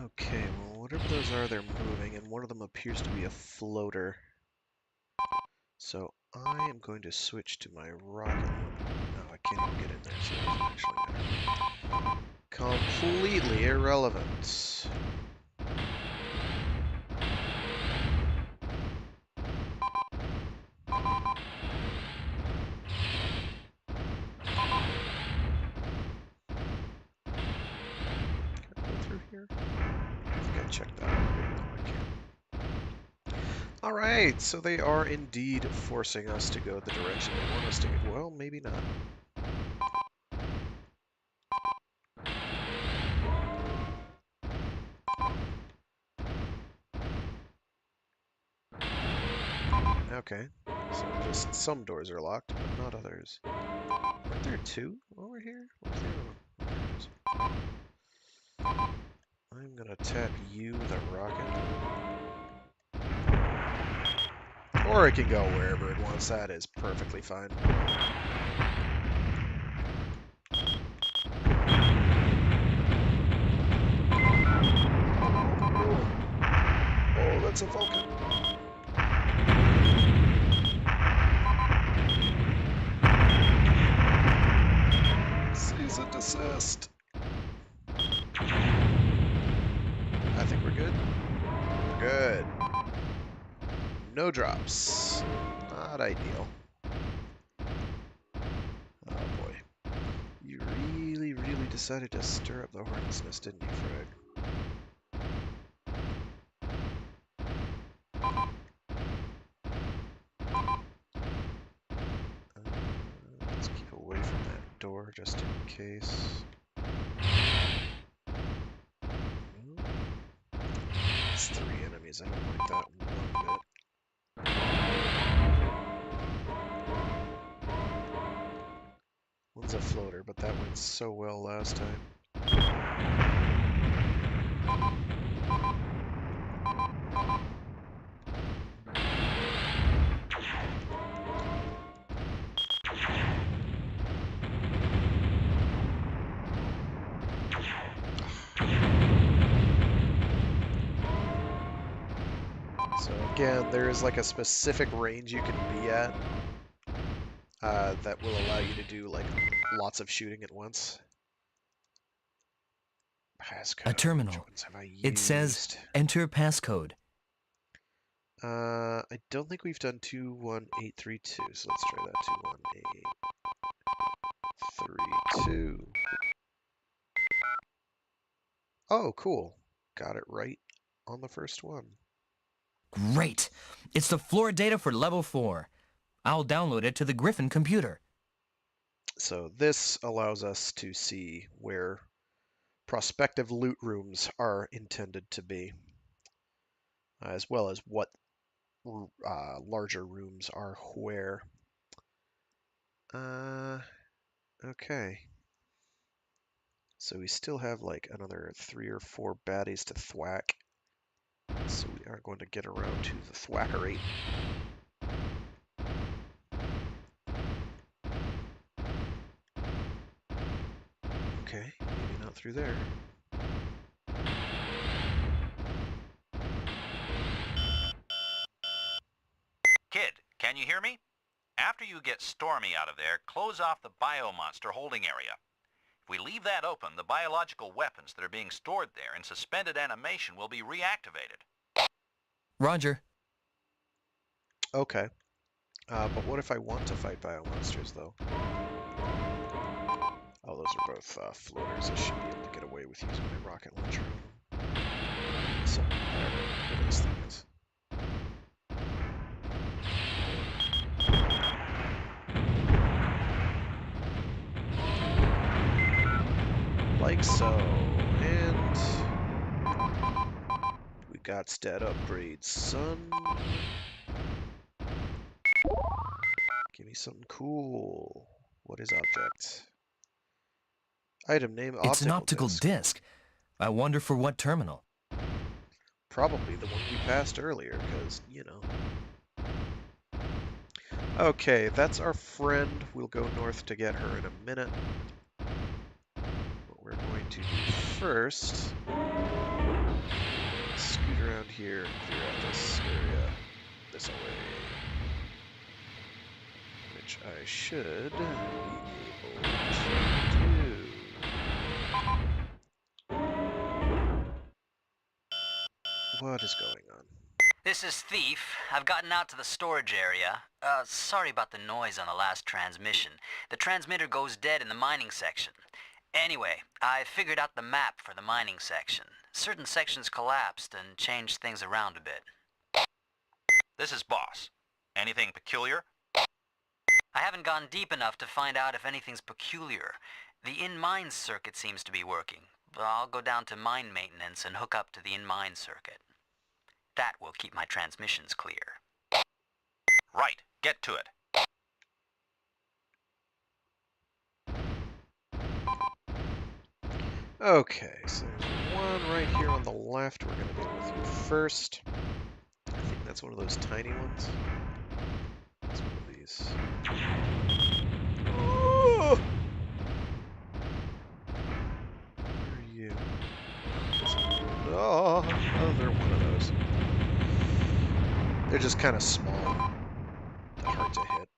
Okay, well, whatever those are, they're moving, and one of them appears to be a floater. So I am going to switch to my rocket. No, I can't even get in there, so it doesn't actually matter. Completely irrelevant. Can I go through here? I think I checked that already. No, I can't. Alright, so they are indeed forcing us to go the direction they want us to go. Well, maybe not. Okay, so just some doors are locked, but not others. Weren't there two over here? Where's the other one? Oh, there it is. I'm gonna tap you with a rocket. Or it can go wherever it wants. That is perfectly fine. Oh, that's a Vulcan. Cease and desist. I think we're good. We're good. No drops. Not ideal. Oh boy. You really decided to stir up the hornet's nest, didn't you, Frag? Let's keep away from that door just in case. It's 3 enemies. I don't like that one bit. One's a floater, but that went so well last time. So again, there is like a specific range you can be at that will allow you to do like lots of shooting at once. Passcode. A terminal. Which ones have I used? It says, enter passcode. I don't think we've done 21832, so let's try that. 21832. Oh, cool. Got it right on the first one. Great! It's the floor data for level 4. I'll download it to the Griffon computer. So this allows us to see where prospective loot rooms are intended to be, as well as what larger rooms are where. Okay. So we still have like another 3 or 4 baddies to thwack. So we are going to get around to the thwackery. Okay, maybe not through there. Kid, can you hear me? After you get Stormy out of there, close off the biomonster holding area. If we leave that open, the biological weapons that are being stored there in suspended animation will be reactivated. Roger. Okay. But what if I want to fight biomonsters, though? Oh, those are both floaters. I should be able to get away with using my rocket launcher on them. So, whatever this thing is. Like so. And we got stat upgrades, son. Give me something cool. What is object? Item name, It's an optical optical disc. disc. I wonder for what terminal. Probably the one we passed earlier, because, you know. Okay, that's our friend. We'll go north to get her in a minute. What we're going to do first, scoot around here and clear out this area this way. Which I should be able to do. What is going on? This is Thief. I've gotten out to the storage area. Sorry about the noise on the last transmission. The transmitter goes dead in the mining section. Anyway, I figured out the map for the mining section. Certain sections collapsed and changed things around a bit. This is Boss. Anything peculiar? I haven't gone deep enough to find out if anything's peculiar. The in-mine circuit seems to be working. I'll go down to mine maintenance and hook up to the in-mine circuit. That will keep my transmissions clear. Right. Get to it. Okay, so there's one right here on the left. We're going to deal with you first. I think that's one of those tiny ones. It's one of these. Oh! Where are you? Oh, they're one of those. They're just kind of small. They're hard to hit.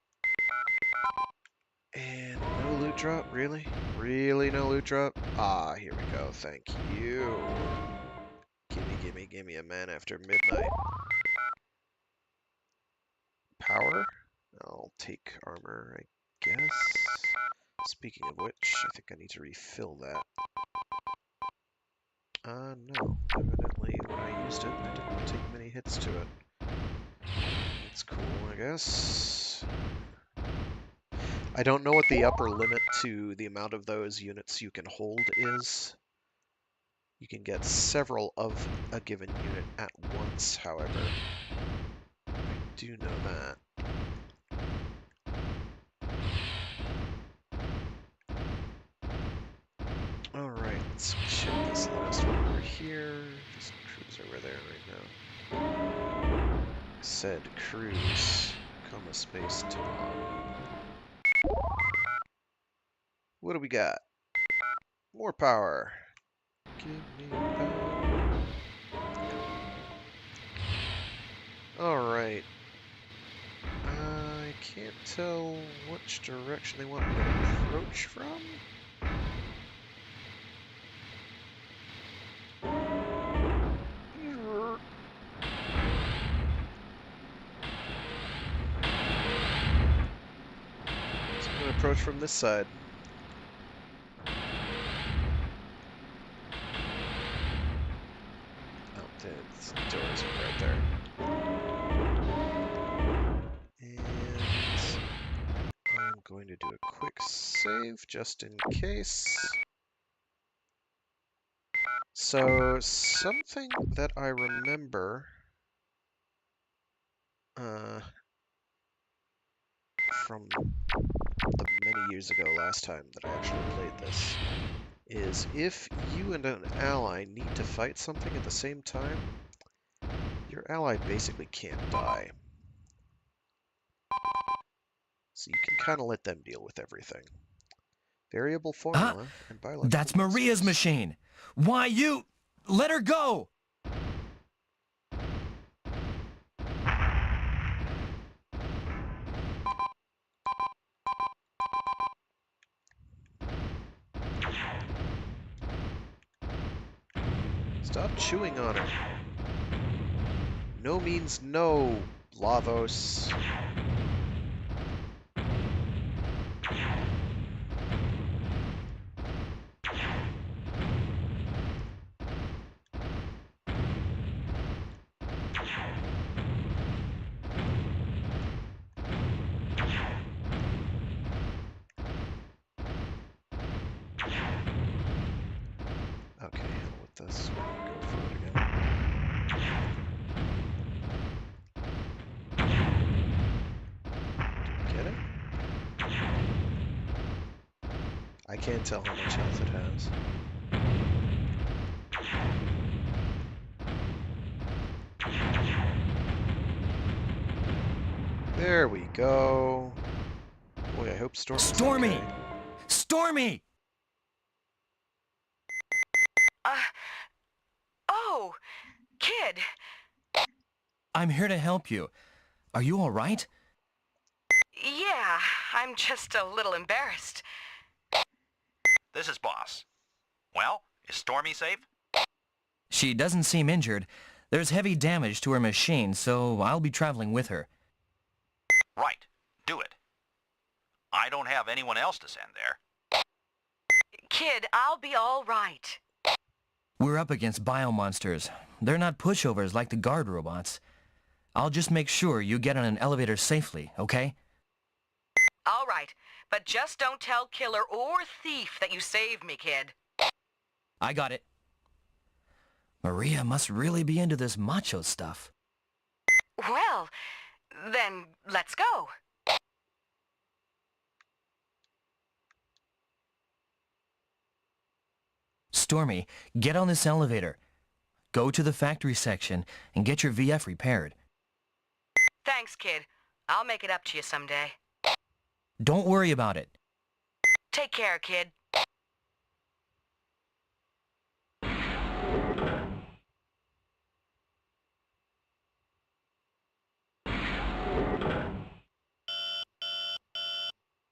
And no loot drop? Really? Really no loot drop? Ah, here we go. Thank you. Gimme a man after midnight. Power? I'll take armor, I guess. Speaking of which, I think I need to refill that. No. Evidently, when I used it, I didn't take many hits to it. That's cool, I guess. I don't know what the upper limit to the amount of those units you can hold is. You can get several of a given unit at once, however. I do know that. Alright, let's ship this last one over here. Just cruise over there right now. Said cruise, comma space Tom. What do we got? More power. Give me power. Alright. I can't tell which direction they want me to approach from. So I'm going to approach from this side. The doors are right there. And I'm going to do a quick save just in case. So, something that I remember from the many years ago last time that I actually played this is if you and an ally need to fight something at the same time, your ally basically can't die. So you can kind of let them deal with everything. Variable formula and biological That's Maria's principles. machine. Why you... Let her go! Stop chewing on her. No means no, Lavos. Okay, hell with this. We're gonna go for it again. Get it? I can't tell how much health it has. There we go. Boy, I hope Stormy's Stormy! okay. Stormy! Oh, kid. I'm here to help you. Are you all right? Yeah, I'm just a little embarrassed. This is Boss. Well, is Stormy safe? She doesn't seem injured. There's heavy damage to her machine, so I'll be traveling with her. Right. Do it. I don't have anyone else to send there. Kid, I'll be all right. We're up against biomonsters. They're not pushovers like the guard robots. I'll just make sure you get on an elevator safely, okay? All right, but just don't tell Killer or Thief that you saved me, kid. I got it. Maria must really be into this macho stuff. Well, then let's go. Stormy, get on this elevator. Go to the factory section and get your VF repaired. Thanks, kid. I'll make it up to you someday. Don't worry about it. Take care, kid.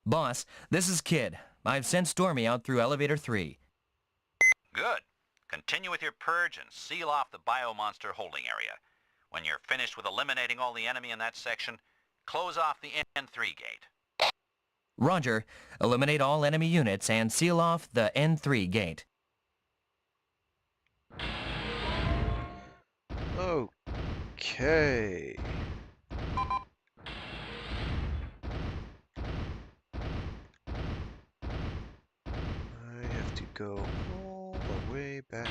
Boss, this is Kid. I've sent Stormy out through elevator 3. Good. Continue with your purge and seal off the biomonster holding area. When you're finished with eliminating all the enemy in that section, close off the N3 gate. Roger. Eliminate all enemy units and seal off the N3 gate. Okay. I have to go all the way back.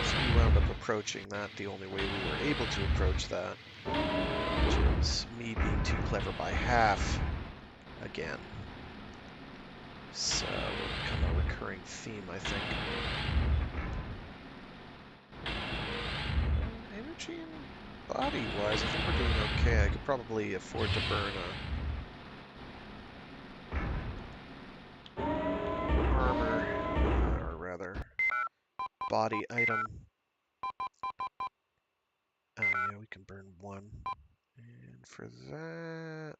So we wound up approaching that the only way we were able to approach that, which is me being too clever by half again. So will become a recurring theme, I think. Energy and body-wise, I think we're doing okay. I could probably afford to burn a armor, or rather, body item. Oh yeah, we can burn one. And for that,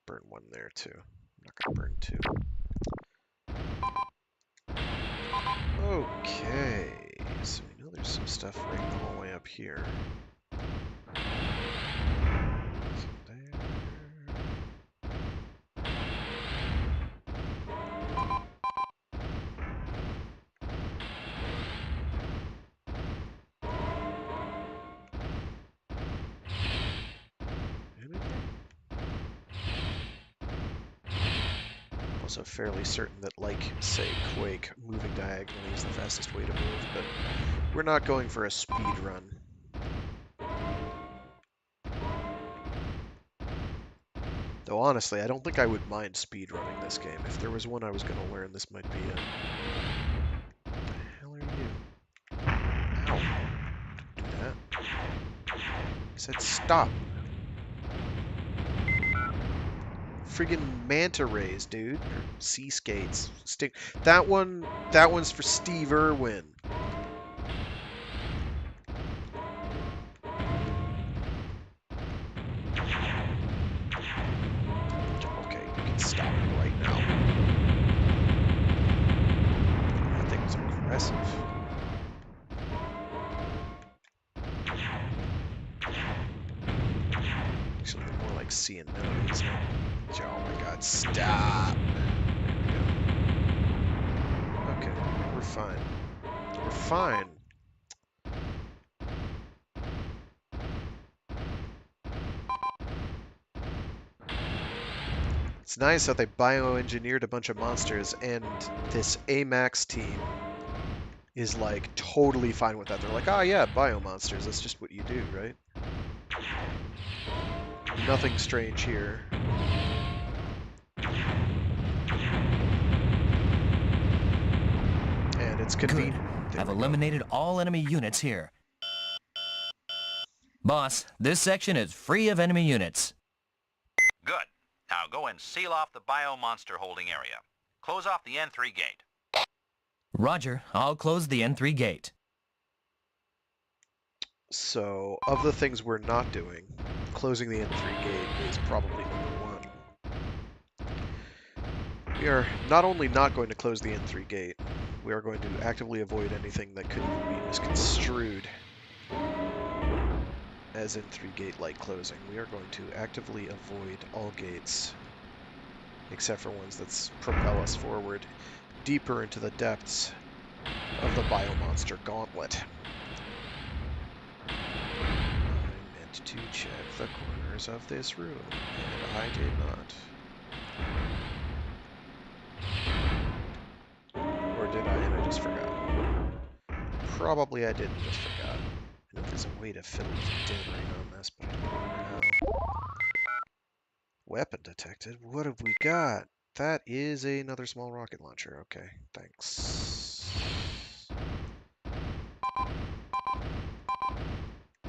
burn one there too. I'm not gonna burn two. Okay, so we know there's some stuff right in the hallway up here. So there. Also fairly certain that, like, say, Quake, moving diagonally is the fastest way to move, but we're not going for a speed run. Though honestly, I don't think I would mind speed running this game. If there was one I was going to learn, this might be it. What the hell are you? Ow. Don't do that. I said stop. Friggin' manta rays, dude. Or sea skates. That one's for Steve Irwin. Okay, you can stop it right now. That thing was aggressive. seeing enemies. Oh my god, stop! There we go. Okay, we're fine. We're fine. It's nice that they bioengineered a bunch of monsters, and this AMAX team is like totally fine with that. They're like, oh yeah, biomonsters, that's just what you do, right? Nothing strange here. And it's Good. convenient. There I've we go. eliminated all enemy units here. Boss, this section is free of enemy units. Good. Now go and seal off the biomonster holding area. Close off the N3 gate. Roger, I'll close the N3 gate. So, of the things we're not doing, closing the N3 gate is probably number one. We are not only not going to close the N3 gate, we are going to actively avoid anything that could even be misconstrued as N3 gate light closing. We are going to actively avoid all gates, except for ones that propel us forward deeper into the depths of the biomonster gauntlet. I meant to check the corners of this room, and I did not. Or did I, and I just forgot? Probably I did and just forgot. I know there's a way to fiddle with dithering on this, but I don't know how. Weapon detected? What have we got? That is another small rocket launcher. Okay, thanks.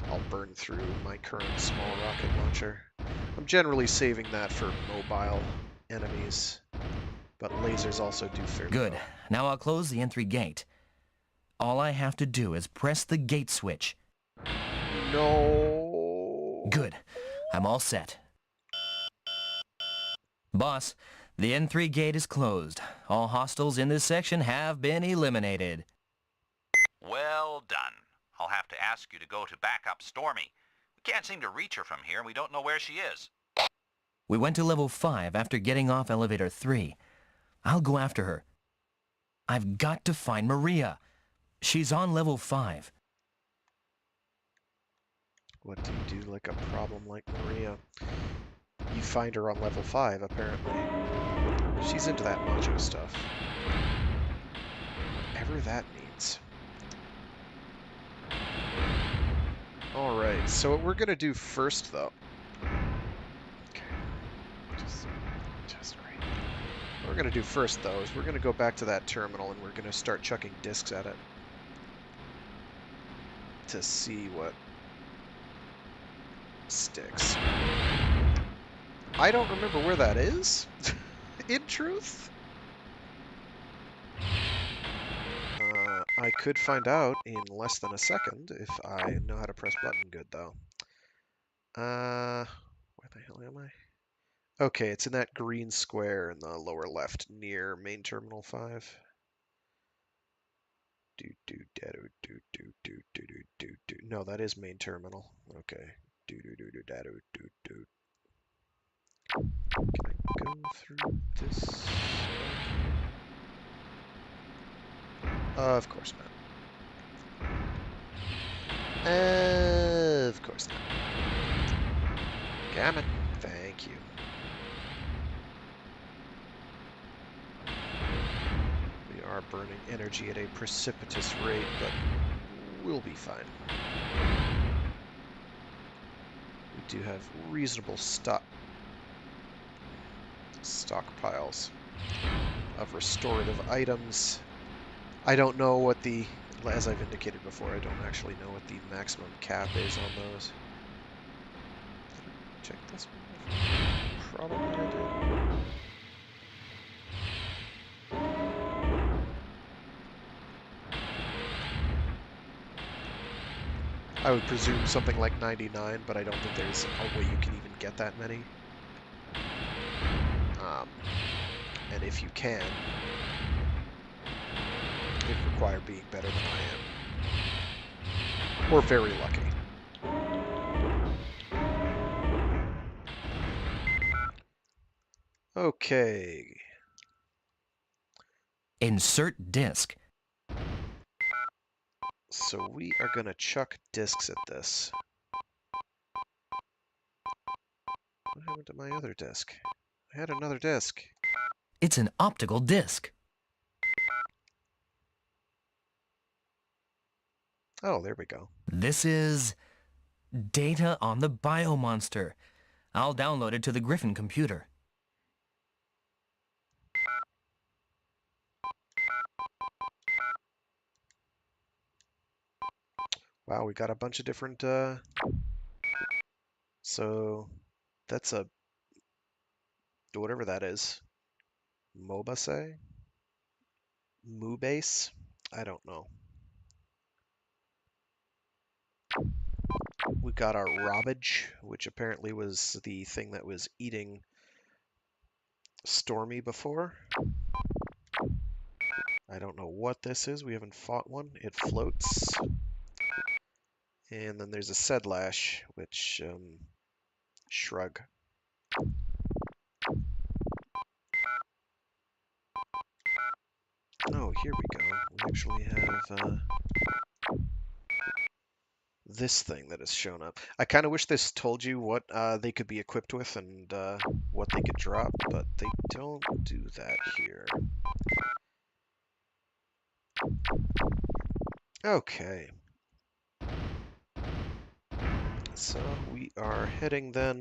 I'll burn through my current small rocket launcher. I'm generally saving that for mobile enemies, but lasers also do fairly Good. well. Now I'll close the N3 gate. All I have to do is press the gate switch. No. Good. I'm all set. Boss, the N3 gate is closed. All hostiles in this section have been eliminated. Well done. I'll have to ask you to go to backup Stormy. We can't seem to reach her from here, and we don't know where she is. We went to level 5 after getting off elevator 3. I'll go after her. I've got to find Maria. She's on level 5. What do you do like a problem like Maria? You find her on level 5, apparently. She's into that macho stuff. Whatever that means. Alright, so what we're gonna do first, though... Okay. Just great. What we're gonna do first, though, is we're gonna go back to that terminal and we're gonna start chucking discs at it. To see what sticks. I don't remember where that is, in truth. I could find out in less than a second if I know how to press button good, though. Where the hell am I? Okay, it's in that green square in the lower left near main terminal 5. No, that is main terminal. Okay. Can I go through this? Of course not. Of course not. Damn it. Thank you. We are burning energy at a precipitous rate, but we'll be fine. We do have reasonable stockpiles of restorative items. I don't know what the, as I've indicated before, I don't actually know what the maximum cap is on those. Did I check this one? Probably I did. I would presume something like 99, but I don't think there's a way you can even get that many. And if you can, it require being better than I am. Or very lucky. Okay. Insert disk. So we are going to chuck discs at this. What happened to my other disc? I had another disc. It's an optical disc. Oh, there we go. This is data on the biomonster. I'll download it to the Griffon computer. Wow, we got a bunch of different, so that's a, whatever that is. MOBA, say? Moobase? I don't know. We got our Robbage, which apparently was the thing that was eating Stormy before. I don't know what this is. We haven't fought one. It floats. And then there's a Sedlash, which, shrug. Oh, here we go. We actually have, this thing that has shown up. I kind of wish this told you what they could be equipped with and what they could drop, but they don't do that here. Okay. So we are heading then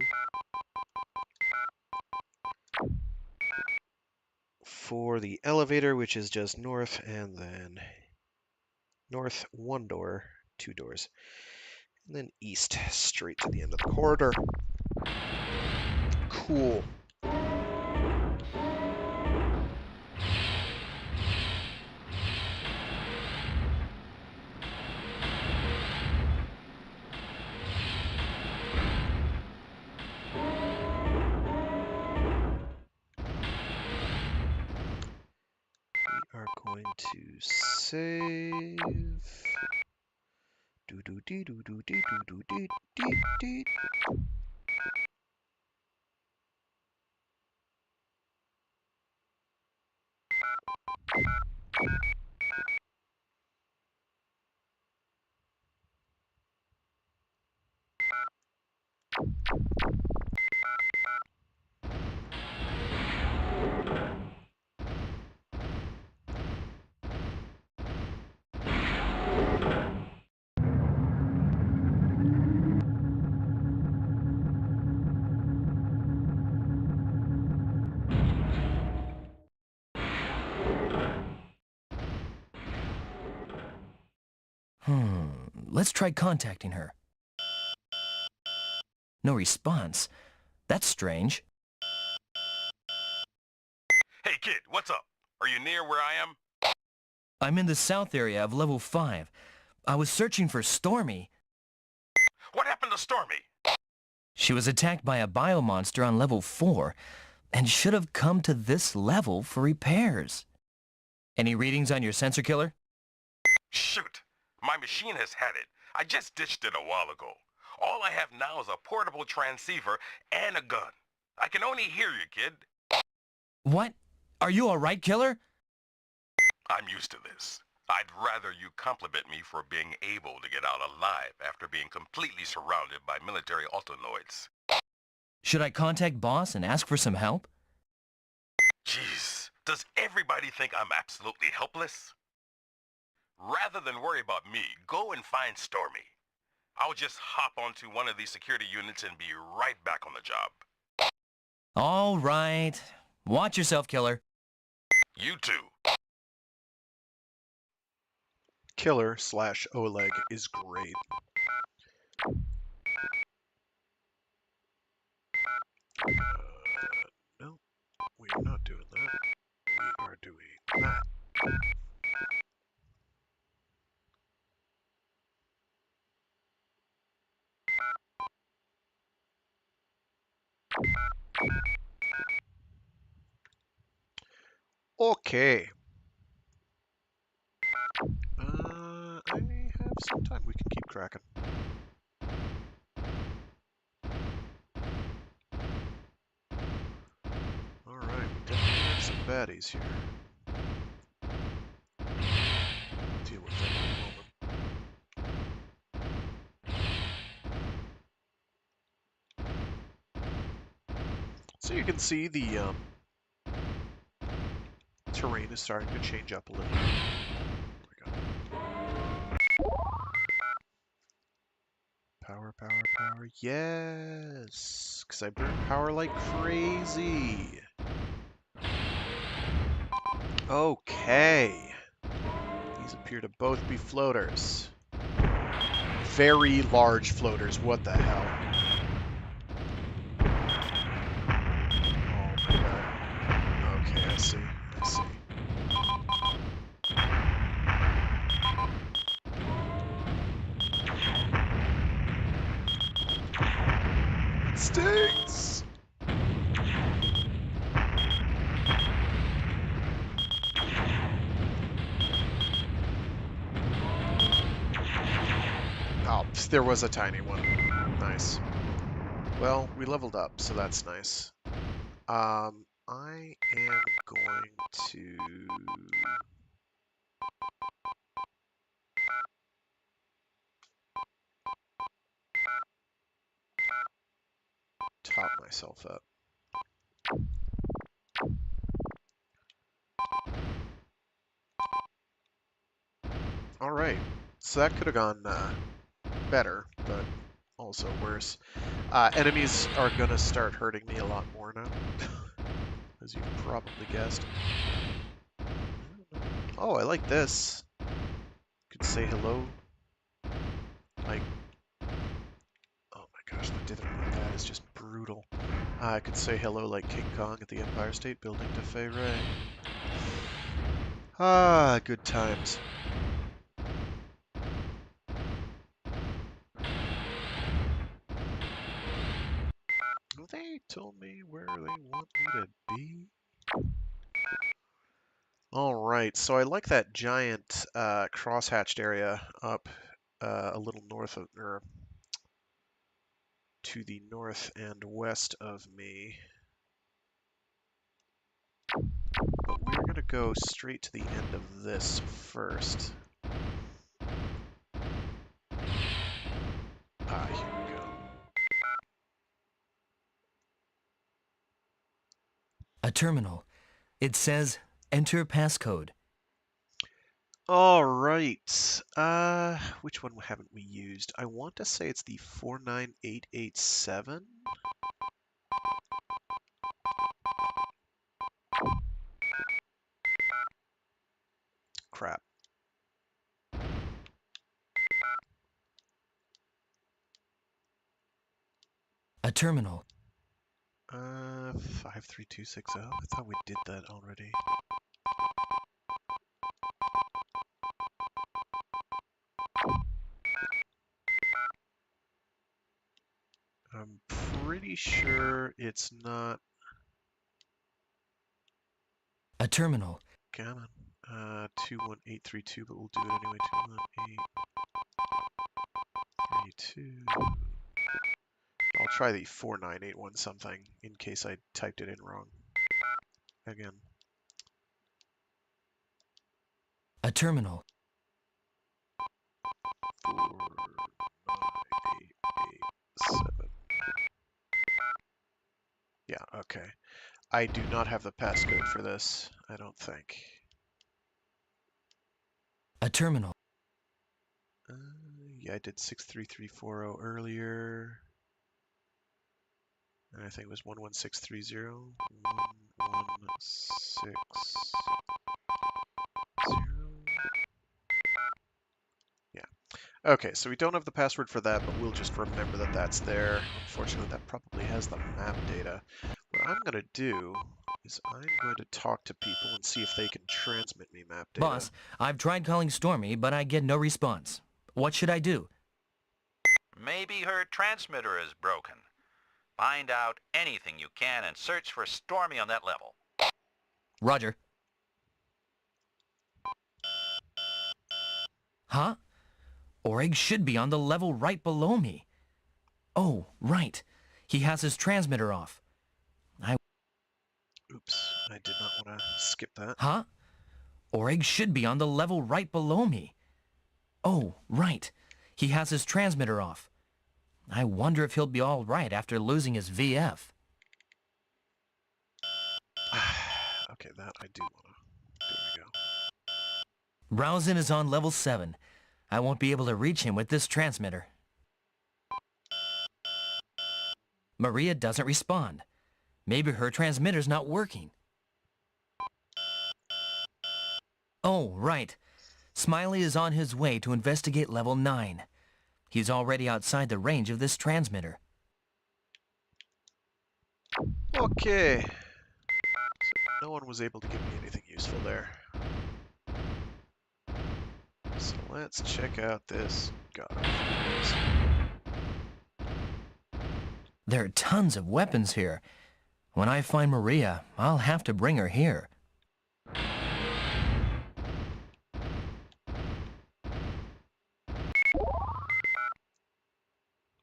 for the elevator, which is just north, and then north, one door, two doors, and then east, straight to the end of the corridor. Cool. We are going to save. Do do dee do do dee do do dee dee dee. Let's try contacting her. No response. That's strange. Hey kid, what's up? Are you near where I am? I'm in the south area of level 5. I was searching for Stormy. What happened to Stormy? She was attacked by a biomonster on level 4 and should have come to this level for repairs. Any readings on your sensor killer? Shoot, my machine has had it. I just ditched it a while ago. All I have now is a portable transceiver and a gun. I can only hear you, kid. What? Are you all right, killer? I'm used to this. I'd rather you compliment me for being able to get out alive after being completely surrounded by military autonoids. Should I contact boss and ask for some help? Jeez, does everybody think I'm absolutely helpless? Rather than worry about me, go and find Stormy. I'll just hop onto one of these security units and be right back on the job. All right. Watch yourself, killer. You too. Killer / Oleg is great. No, we are not doing that. We are doing that. Okay. I have some time. We can keep cracking. All right. baddies here. Deal with them in a moment. So you can see the terrain is starting to change up a little. Oh my god. Power, power, power. Yes! Because I burn power like crazy. Okay. These appear to both be floaters. Very large floaters. What the hell? Oh my god. Okay, I see. I see. Stings! Oh, there was a tiny one. Nice. Well, we leveled up, so that's nice. I am going to... top myself up. Alright, so that could have gone better, but also worse. Enemies are going to start hurting me a lot more now, as you've probably guessed. Oh, I like this. Could say hello. Like, oh my gosh, the dithering of that is just brutal. I could say hello like King Kong at the Empire State Building to Fay Ray. Ah, good times. They told me where they want me to be. Alright, so I like that giant crosshatched area up a little north of, or to the north and west of me. But we're going to go straight to the end of this first. Ah, here we go. A terminal. It says, enter passcode. All right. Which one haven't we used? I want to say it's the 49887. Crap. A terminal. 53260. I thought we did that already. I'm pretty sure it's not. A terminal. Come on. 21832, but we'll do it anyway. 21832. I'll try the 4981 something in case I typed it in wrong. Again. A terminal. 49887. Yeah, okay. I do not have the passcode for this, I don't think. A terminal. Yeah, I did 63340 earlier. And I think it was 11630. 11630. Yeah. Okay, so we don't have the password for that, but we'll just remember that that's there. Unfortunately, that probably has the map data. What I'm going to do is I'm going to talk to people and see if they can transmit me map data. Boss, I've tried calling Stormy, but I get no response. What should I do? Maybe her transmitter is broken. Find out anything you can and search for Stormy on that level. Roger. Huh? Orig should be on the level right below me. Oh, right. He has his transmitter off. Oops. I did not want to skip that. Huh? Orig should be on the level right below me. Oh, right. He has his transmitter off. I wonder if he'll be all right after losing his VF. Okay, that I do want to. There we go. Rousing is on level 7. I won't be able to reach him with this transmitter. Maria doesn't respond. Maybe her transmitter's not working. Oh, right. Smiley is on his way to investigate level 9. He's already outside the range of this transmitter. Okay. So no one was able to give me anything useful there. So let's check out this god. There are tons of weapons here. When I find Maria, I'll have to bring her here.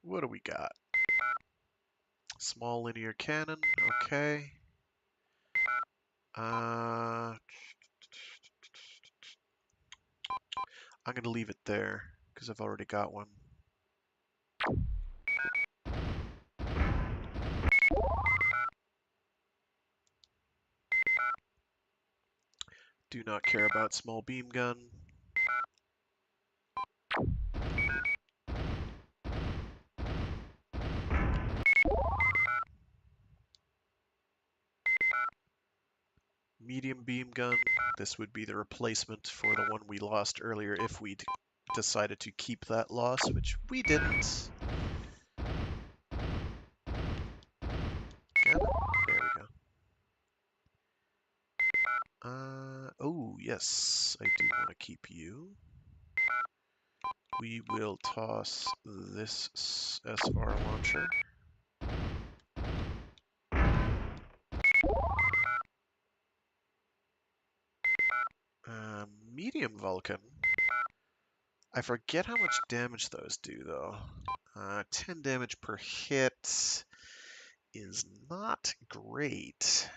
What do we got? Small linear cannon, okay. I'm gonna leave it there, because I've already got one. Do not care about small beam gun. Medium beam gun. This would be the replacement for the one we lost earlier if we decided to keep that loss, which we didn't. There we go. Oh, yes, I do want to keep you. We will toss this SR launcher. Medium Vulcan. I forget how much damage those do, though. 10 damage per hit is not great.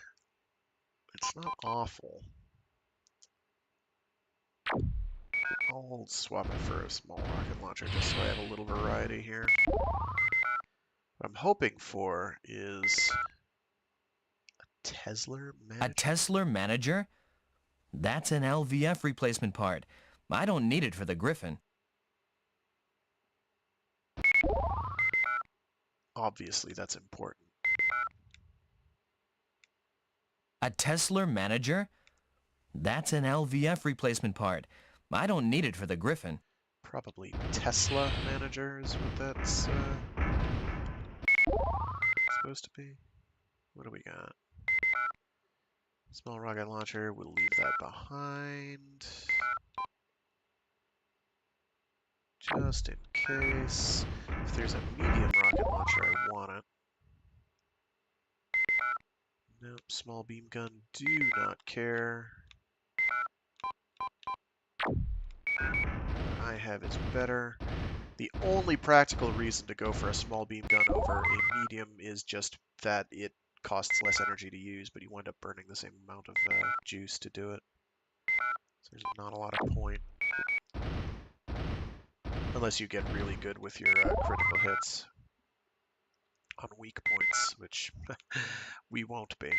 It's not awful. I'll swap it for a small rocket launcher just so I have a little variety here. What I'm hoping for is a Tesla manager. A Tesla manager? That's an LVF replacement part. I don't need it for the Griffon. Obviously, that's important. A Tesla manager? That's an LVF replacement part. I don't need it for the Griffon. Probably Tesla manager is what that's supposed to be. What do we got? Small rocket launcher, we'll leave that behind. Just in case. If there's a medium rocket launcher, I want it. Nope, small beam gun, do not care. What I have is better. The only practical reason to go for a small beam gun over a medium is just that it costs less energy to use, but you wind up burning the same amount of juice to do it. So there's not a lot of point. Unless you get really good with your critical hits on weak points, which we won't be.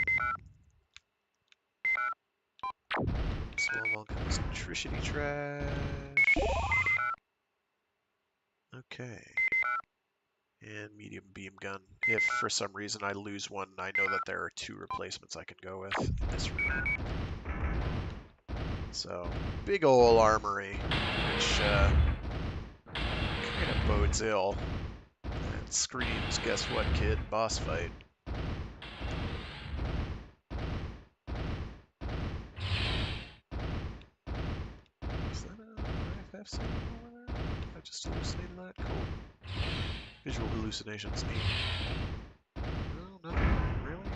Small Vulcan electricity trash. Okay. And medium beam gun. If for some reason I lose one, I know that there are 2 replacements I can go with in this room. So, big ol' armory, which kind of bodes ill. That screams, guess what, kid? Boss fight. Is that a IFF signal over there? I just hallucinated that? Cool. Visual hallucinations neat. No, nothing. Really?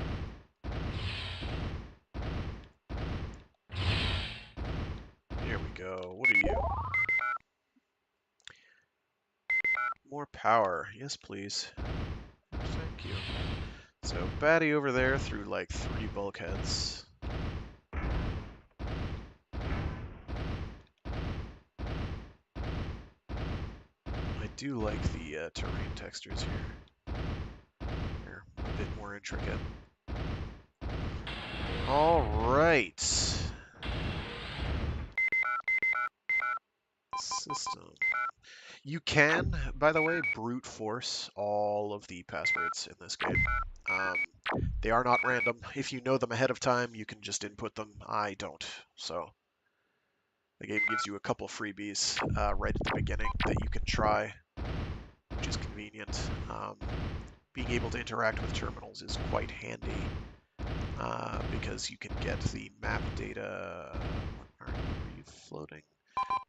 Here we go. What are you? More power. Yes, please. Thank you. So, baddie over there threw like 3 bulkheads. do like the terrain textures here. They're a bit more intricate. All right. System. You can, by the way, brute force all of the passwords in this game. They are not random. If you know them ahead of time, you can just input them. I don't. So the game gives you a couple freebies right at the beginning that you can try, which is convenient. Being able to interact with terminals is quite handy because you can get the map data. What are you floating?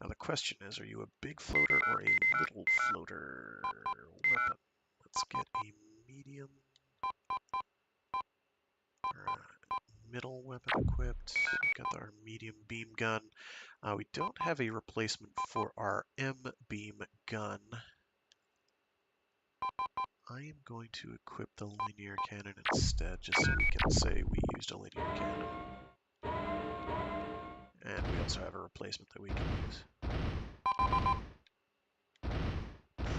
Now the question is, are you a big floater or a little floater weapon? Let's get a medium. Middle weapon equipped. We've got our medium beam gun. We don't have a replacement for our M beam gun. I am going to equip the linear cannon instead, just so we can say we used a linear cannon. And we also have a replacement that we can use.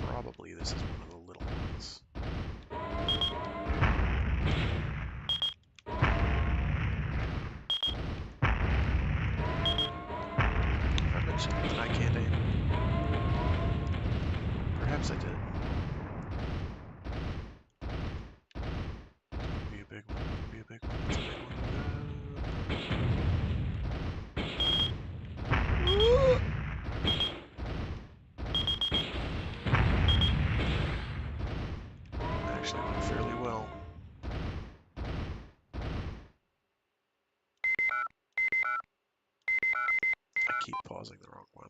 Probably this is one of the little ones. Have I mentioned that I can't aim? Perhaps I did. Be a big one. Be a big one. It's a big one. Actually went fairly well. I keep pausing the wrong one.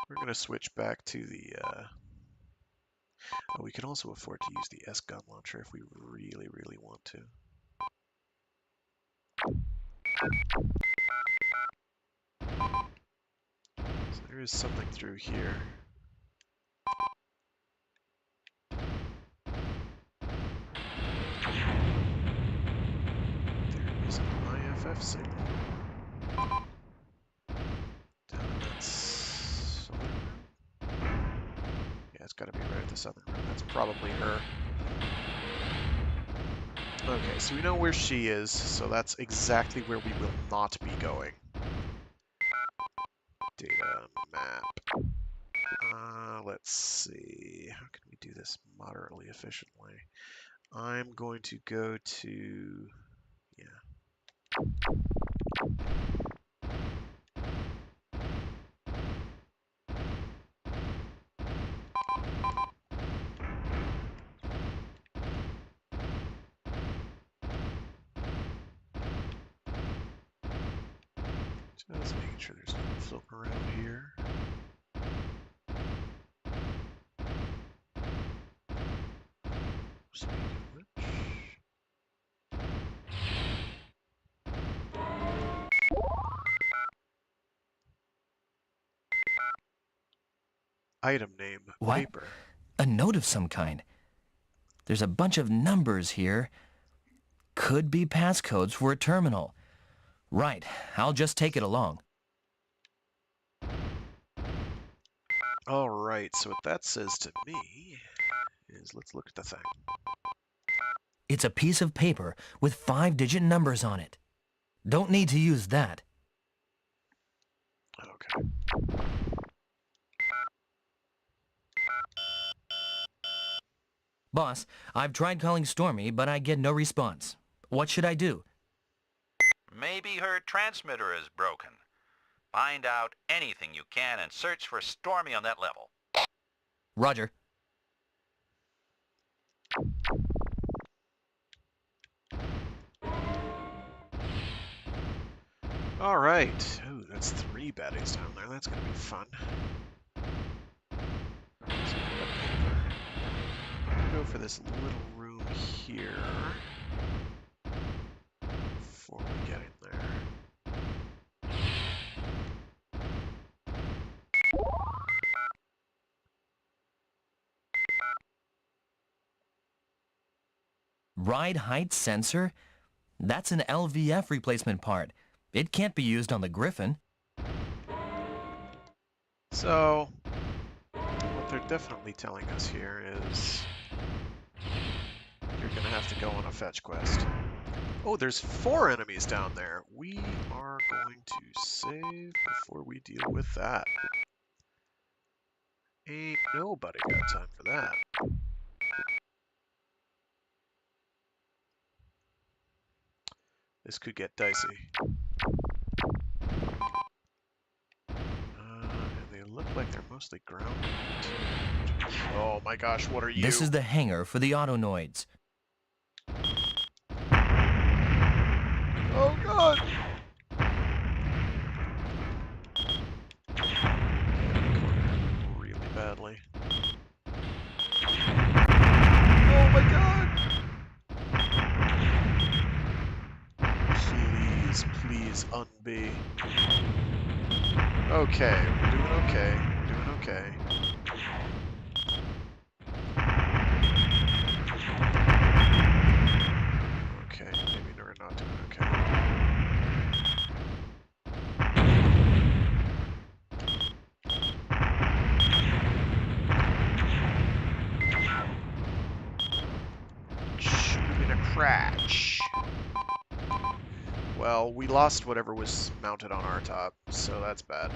We're going to switch back to the... we can also afford to use the S gun launcher if we really, really want to. So there is something through here. There is an IFF signal. Down in that southern room? Yeah, it's got to be right at the southern room. That's probably her. Okay, so we know where she is, so that's exactly where we will not be going. Data map. Let's see. How can we do this moderately efficiently? I'm going to go to... Yeah. Just making sure there's nothing floating around here. Speaking of which... Item name, What? paper. A note of some kind. There's a bunch of numbers here. Could be passcodes for a terminal. Right, I'll just take it along. All right, so what that says to me is, let's look at the thing. It's a piece of paper with 5-digit numbers on it. Don't need to use that. Okay. Boss, I've tried calling Stormy, but I get no response. What should I do? Maybe her transmitter is broken. Find out anything you can and search for Stormy on that level. Roger. All right. Ooh, that's 3 baddies down there. That's gonna be fun. Go for this little room here before we get in there. Ride height sensor? That's an LVF replacement part. It can't be used on the Griffon. So, what they're definitely telling us here is you're gonna have to go on a fetch quest. Oh, there's 4 enemies down there. We are going to save before we deal with that. Ain't nobody got time for that. This could get dicey. And they look like they're mostly ground. Oh my gosh, what are you? This is the hangar for the autonoids. Oh god! Really badly. Oh my god! Please, please, unbe. Okay, we're doing okay. We're doing okay. Okay, maybe we're not doing okay. Shoot him in a crotch. Well, we lost whatever was mounted on our top, so that's bad.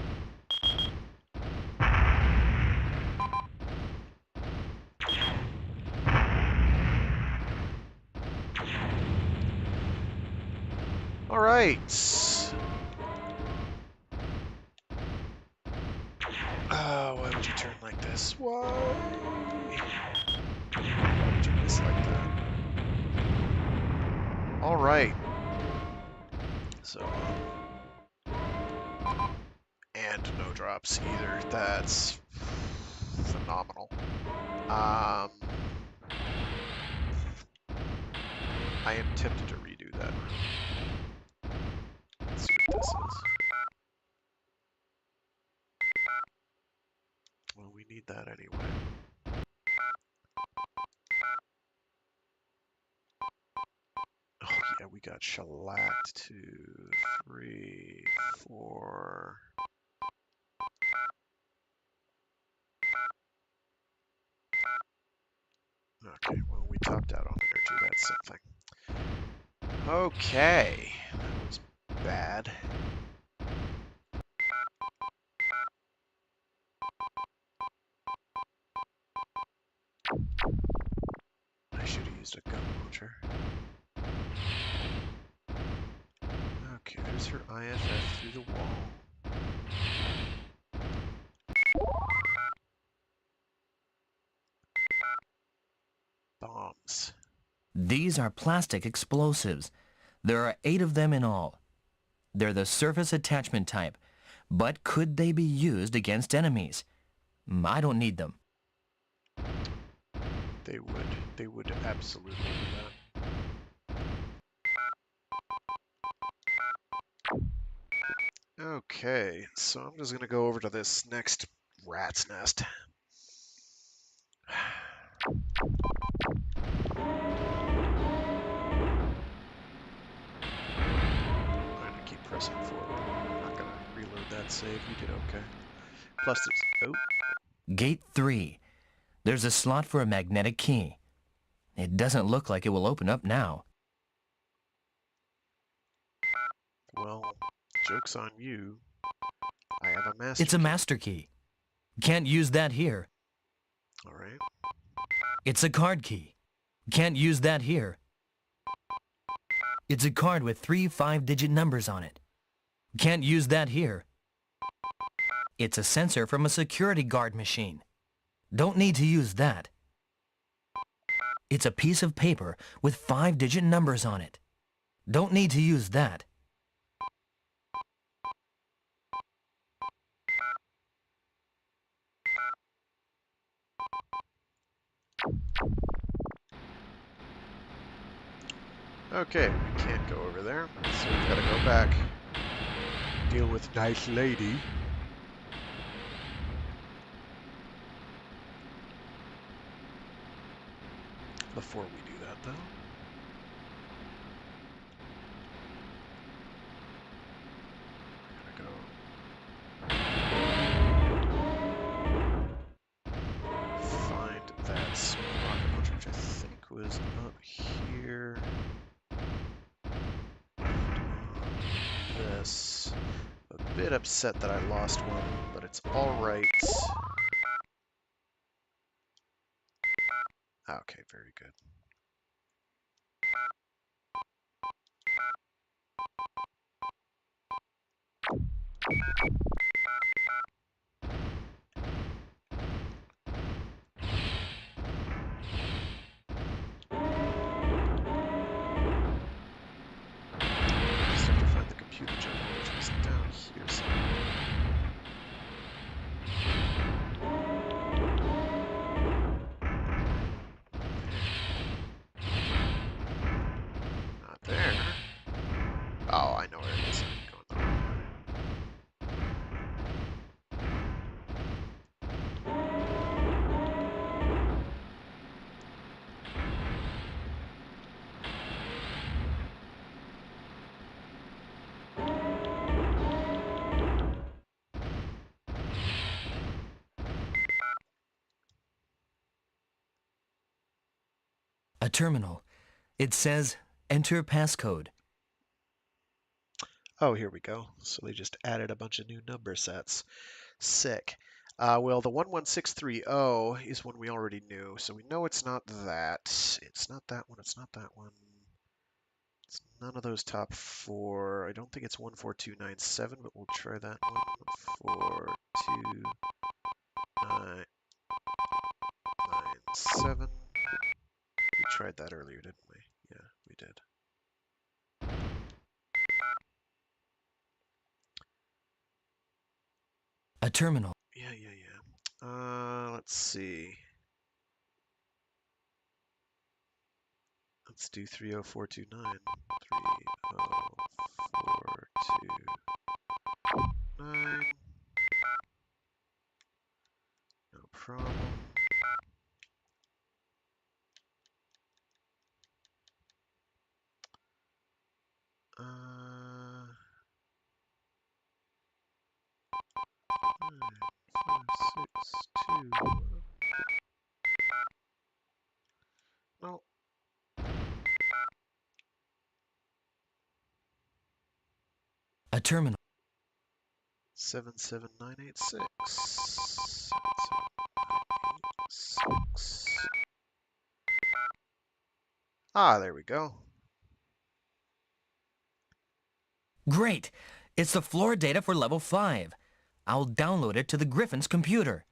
Alright. Why would you turn like this? Why? Why would you miss like that? Alright. So, and no drops either. That's phenomenal. I am tempted to redo that room. Let's see what this is. Well, we need that anyway. Oh yeah, we got shellacked. 2, 3, 4. Okay, well, we topped out on energy. That's something. Okay, that was bad. I should have used a gun launcher. Okay, there's her IFF through the wall. Bombs. These are plastic explosives. There are 8 of them in all. They're the surface attachment type, but could they be used against enemies? I don't need them. They would absolutely do that. Okay, so I'm just gonna go over to this next rat's nest. I'm gonna keep pressing forward. I'm not gonna reload that save. You did okay. Plus there's... Oh. Gate 3. There's a slot for a magnetic key. It doesn't look like it will open up now. Well, joke's on you. I have a master It's a key. master key. Can't use that here. Alright. It's a card key. Can't use that here. It's a card with 3 5-digit numbers on it. Can't use that here. It's a sensor from a security guard machine. Don't need to use that. It's a piece of paper with 5-digit numbers on it. Don't need to use that. Okay, we can't go over there, so we've got to go back. Deal with nice lady. Before we do that, though. We're gonna go. bit upset that I lost one, but it's all right. Okay, very good. Just have to find the computer journal, which was down here somewhere. Not there. Oh, I know where it is. I'm going the wrong way. A terminal. It says, enter passcode. Oh, here we go. So they just added a bunch of new number sets. Sick. Well, the 11630 is one we already knew, so we know it's not that. It's not that one. It's not that one. It's none of those top four. I don't think it's 14297, but we'll try that one. 14297. We tried that earlier, didn't we? Yeah, we did. A terminal. Yeah. Let's see. Let's do 30429. 30429. No problem. Uh, 9562. No. A terminal. 77986. 77986. Ah, there we go. Great! It's the floor data for level 5. I'll download it to the Griffon's computer.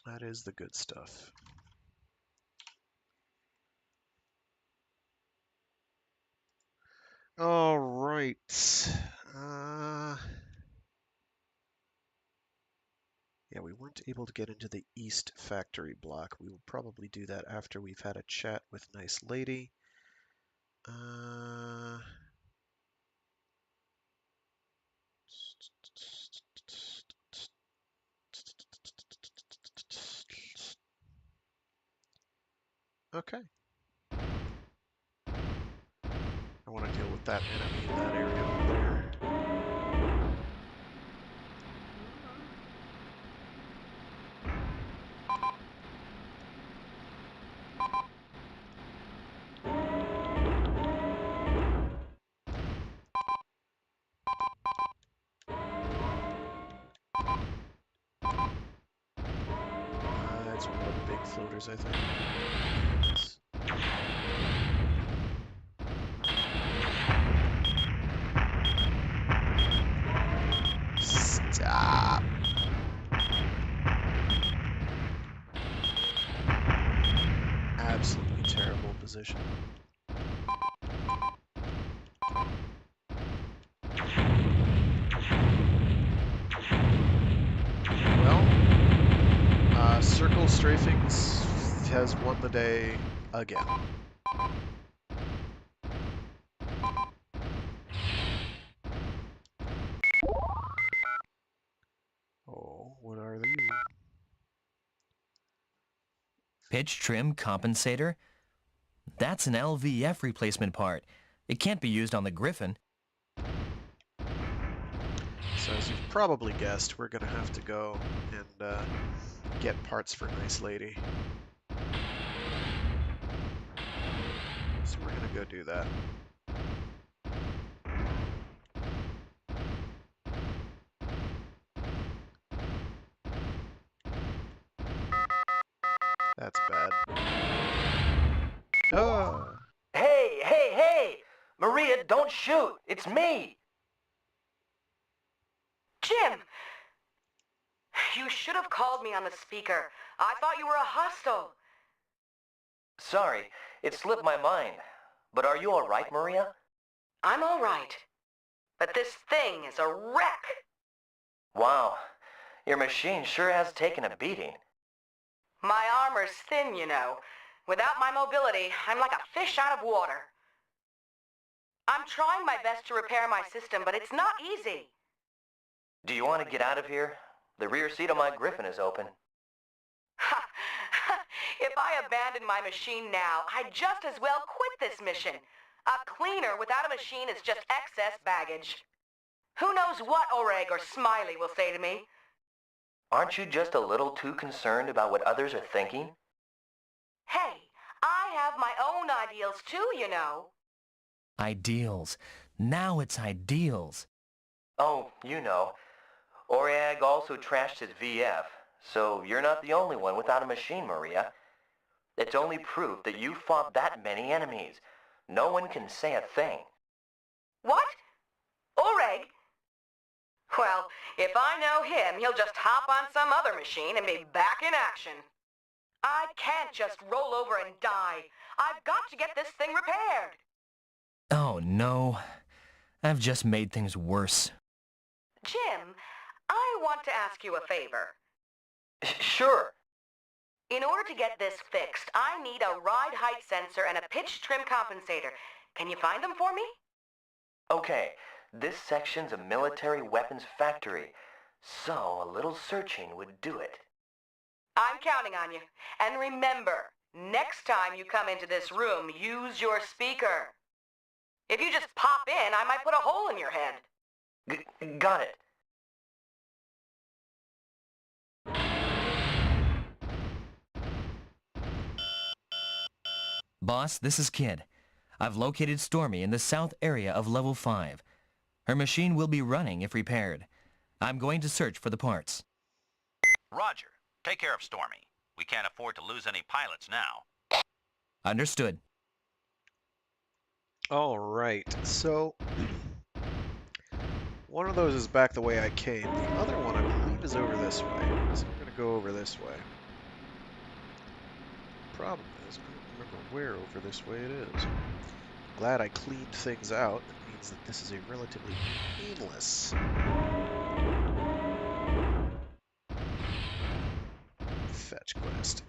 That is the good stuff. All right. Yeah, we weren't able to get into the East factory block. We will probably do that after we've had a chat with Nice Lady. Okay. I want to deal with that enemy in that area over there. That's one of the big floaters, I think. Stop. Absolutely terrible position. Well, Circle Strafings has won the day again. Oh, what are you? Pitch trim compensator? That's an LVF replacement part. It can't be used on the Griffon. So as you've probably guessed, we're going to have to go and get parts for Nice Lady. So we're going to go do that. That's bad. Oh. Hey, hey, hey! Maria, don't shoot! It's me! Jim! You should have called me on the speaker. I thought you were a hostile. Sorry, it slipped my mind. But are you alright, Maria? I'm all right. But this thing is a wreck. Wow, your machine sure has taken a beating. My armor's thin, you know. Without my mobility, I'm like a fish out of water. I'm trying my best to repair my system, but it's not easy. Do you want to get out of here? The rear seat of my Griffon is open. If I abandon my machine now, I'd just as well quit this mission. A cleaner without a machine is just excess baggage. Who knows what Oreg or Smiley will say to me? Aren't you just a little too concerned about what others are thinking? Hey, I have my own ideals too, you know. Ideals. Now it's ideals. Oh, you know. Oreg also trashed his VF, so you're not the only one without a machine, Maria. It's only proof that you fought that many enemies. No one can say a thing. What? Oreg? Well, if I know him, he'll just hop on some other machine and be back in action. I can't just roll over and die. I've got to get this thing repaired. Oh no. I've just made things worse. Jim, I want to ask you a favor. Sure. In order to get this fixed, I need a ride height sensor and a pitch trim compensator. Can you find them for me? Okay, this section's a military weapons factory, so a little searching would do it. I'm counting on you. And remember, next time you come into this room, use your speaker. If you just pop in, I might put a hole in your head. Got it. Boss, this is Kid. I've located Stormy in the south area of level 5. Her machine will be running if repaired. I'm going to search for the parts. Roger. Take care of Stormy. We can't afford to lose any pilots now. Understood. All right, so one of those is back the way I came. The other one, I believe, is over this way. So I'm going to go over this way. Problem is, I don't remember where over this way it is. Glad I cleaned things out. It means that this is a relatively painless fetch quest.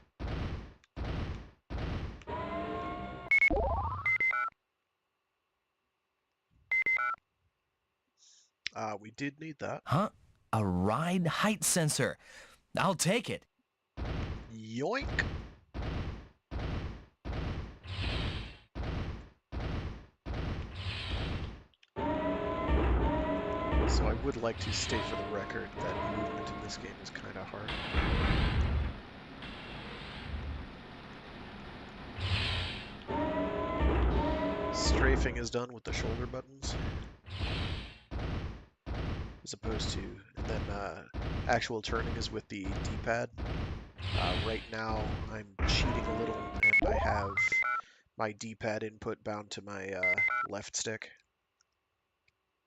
We did need that. Huh? A ride height sensor. I'll take it. Yoink! So I would like to state for the record that movement in this game is kind of hard. Strafing is done with the shoulder buttons, as opposed to, and then actual turning is with the D-pad. Right now I'm cheating a little, and I have my D-pad input bound to my left stick.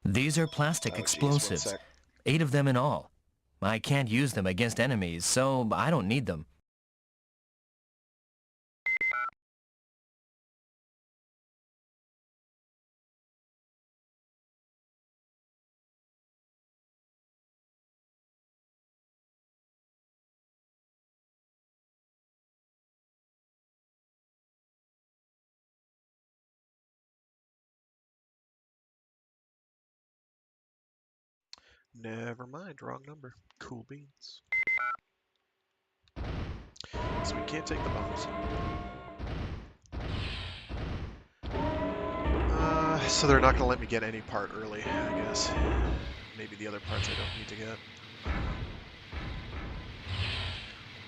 These are plastic explosives. 8 of them in all. I can't use them against enemies, so I don't need them. Never mind, wrong number. Cool beans. So we can't take the bombs. So they're not going to let me get any part early, I guess. Maybe the other parts I don't need to get.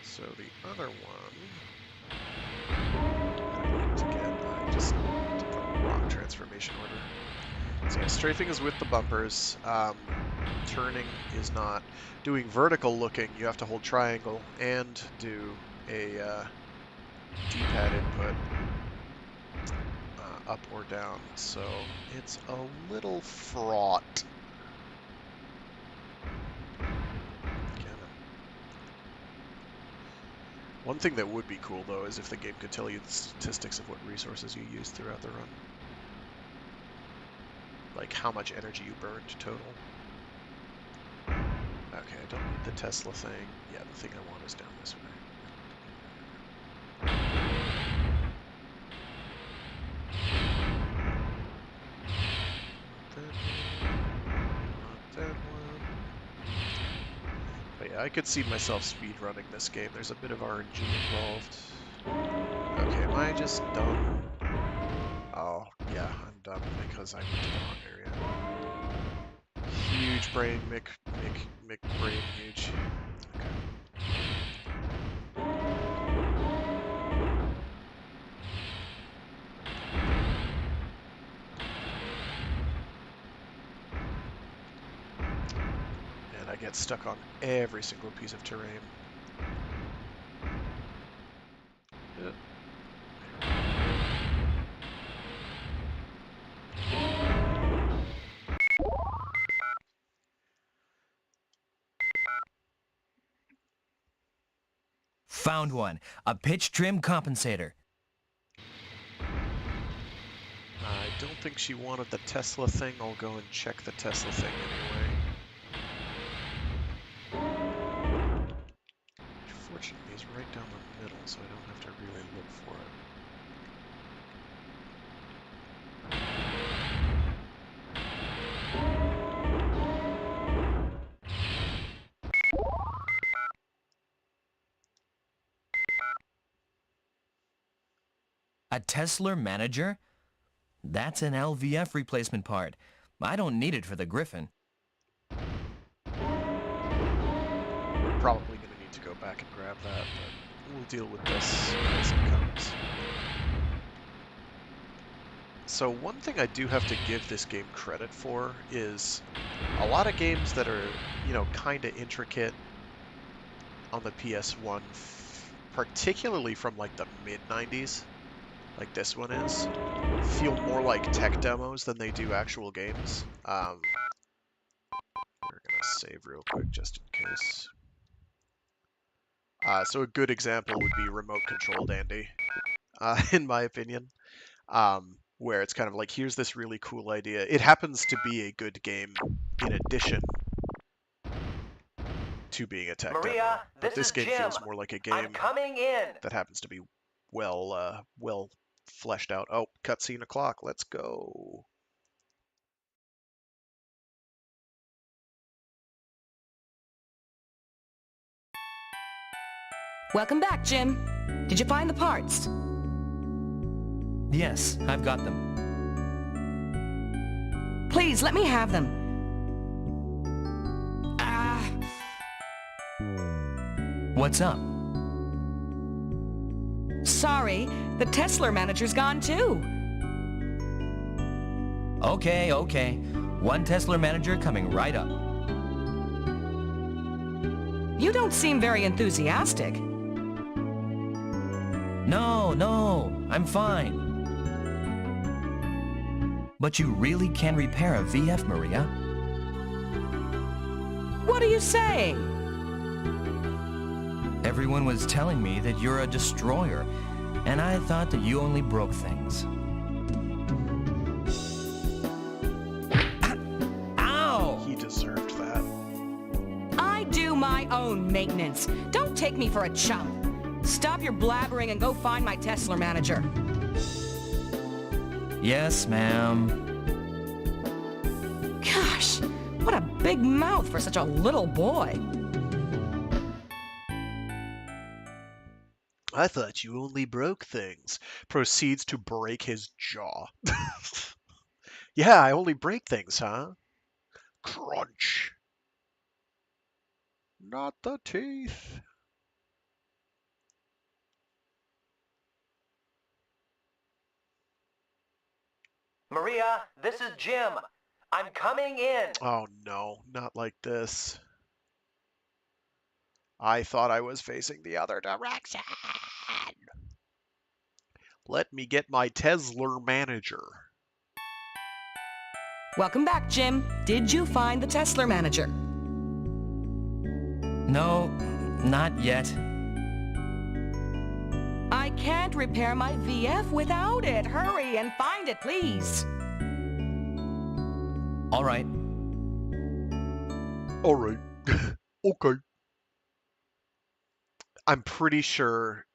So the other one I need to get, I just did the wrong transformation order. So yeah, strafing is with the bumpers. Turning is not. Doing vertical looking, you have to hold triangle and do a D-pad input, up or down, so it's a little fraught. One thing that would be cool, though, is if the game could tell you the statistics of what resources you used throughout the run. Like how much energy you burned total. Okay, I don't need the Tesla thing. Yeah, the thing I want is down this way. Not that one. But yeah, I could see myself speedrunning this game. There's a bit of RNG involved. Okay, am I just dumb? Oh, yeah, I'm dumb because I went to the wrong area. Huge brain, Mick brain, huge. Okay. And I get stuck on every single piece of terrain. Yep. Found one. A pitch trim compensator. I don't think she wanted the Tesla thing. I'll go and check the Tesla thing anyway. Fortunately, it's right down the middle, so I don't have to really look for it. A Tesla manager? That's an LVF replacement part. I don't need it for the Griffon. We're probably going to need to go back and grab that, but we'll deal with this as it comes. So one thing I do have to give this game credit for is a lot of games that are, you know, kind of intricate on the PS1, particularly from like the mid-90s, like this one is, feel more like tech demos than they do actual games. We're gonna save real quick just in case. So a good example would be remote controlled Andy, in my opinion, where it's kind of like, here's this really cool idea. It happens to be a good game in addition to being a tech Maria, demo, but this this is game Jim. feels more like a I'm game coming in. that happens to be well fleshed out. Oh, cutscene o'clock. Let's go. Welcome back, Jim. Did you find the parts? Yes, I've got them. Please, let me have them. What's up? Sorry, the Tesla manager's gone too. Okay. One Tesla manager coming right up. You don't seem very enthusiastic. No, I'm fine. But you really can repair a VF, Maria. What are you saying? Everyone was telling me that you're a destroyer, and I thought that you only broke things. Ow! He deserved that. I do my own maintenance. Don't take me for a chump. Stop your blabbering and go find my Tesla manager. Yes, ma'am. Gosh, what a big mouth for such a little boy. I thought you only broke things. Proceeds to break his jaw. Yeah, I only break things, huh? Crunch. Not the teeth. Maria, this is Jim. I'm coming in. Oh no, not like this. I thought I was facing the other direction. Let me get my Tesla manager. Welcome back, Jim. Did you find the Tesla manager? No, not yet. I can't repair my VF without it. Hurry and find it, please. All right. All right. Okay. I'm pretty sure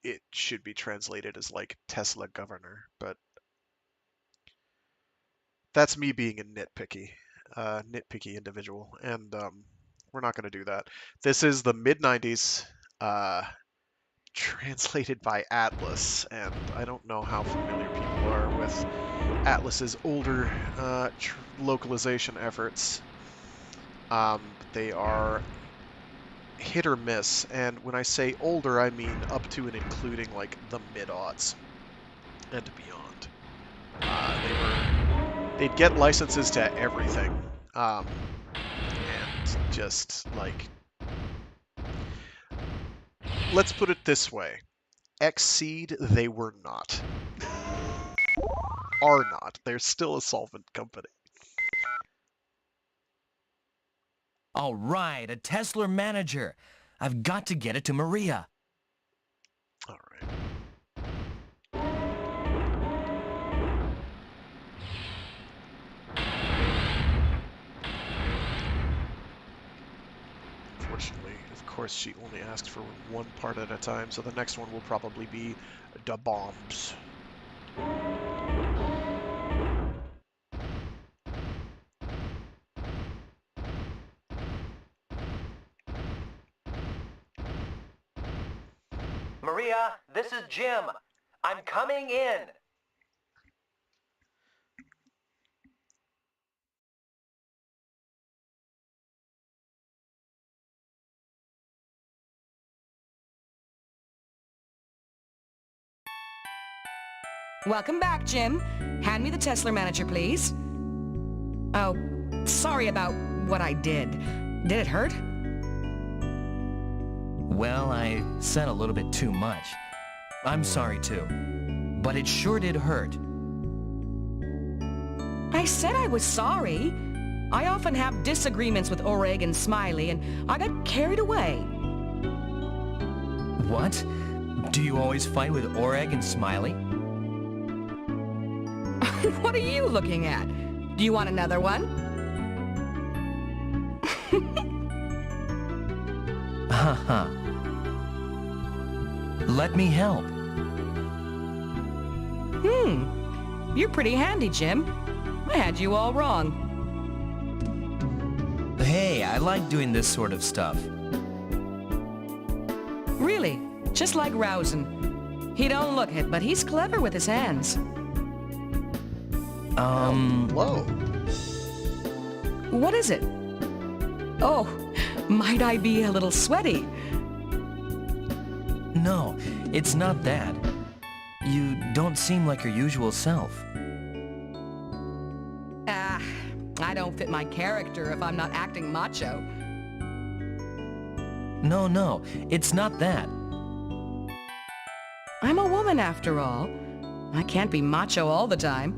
it should be translated as like Tesla governor, but that's me being a nitpicky individual, and we're not going to do that. This is the mid 90s, translated by Atlas, and I don't know how familiar people are with Atlas's older localization efforts. They are hit or miss, and when I say older, I mean up to and including like the mid-aughts and beyond. They'd get licenses to everything, and just like, let's put it this way: Xseed, they were not, are not. They're still a solvent company. All right, a Tesla manager. I've got to get it to Maria. All right. Unfortunately, of course, she only asked for one part at a time, so the next one will probably be the bombs. Maria, this is Jim. I'm coming in. Welcome back, Jim. Hand me the Tesla manager, please. Oh, sorry about what I did. Did it hurt? Well, I said a little bit too much. I'm sorry too. But it sure did hurt. I said I was sorry. I often have disagreements with Oreg and Smiley, and I got carried away. What? Do you always fight with Oreg and Smiley? What are you looking at? Do you want another one? Haha. Let me help. You're pretty handy, Jim. I had you all wrong. Hey, I like doing this sort of stuff. Really, just like Rousen. He don't look it, but he's clever with his hands. Hello. What is it? Oh, might I be a little sweaty? No, it's not that. You don't seem like your usual self. I don't fit my character if I'm not acting macho. No, it's not that. I'm a woman after all. I can't be macho all the time.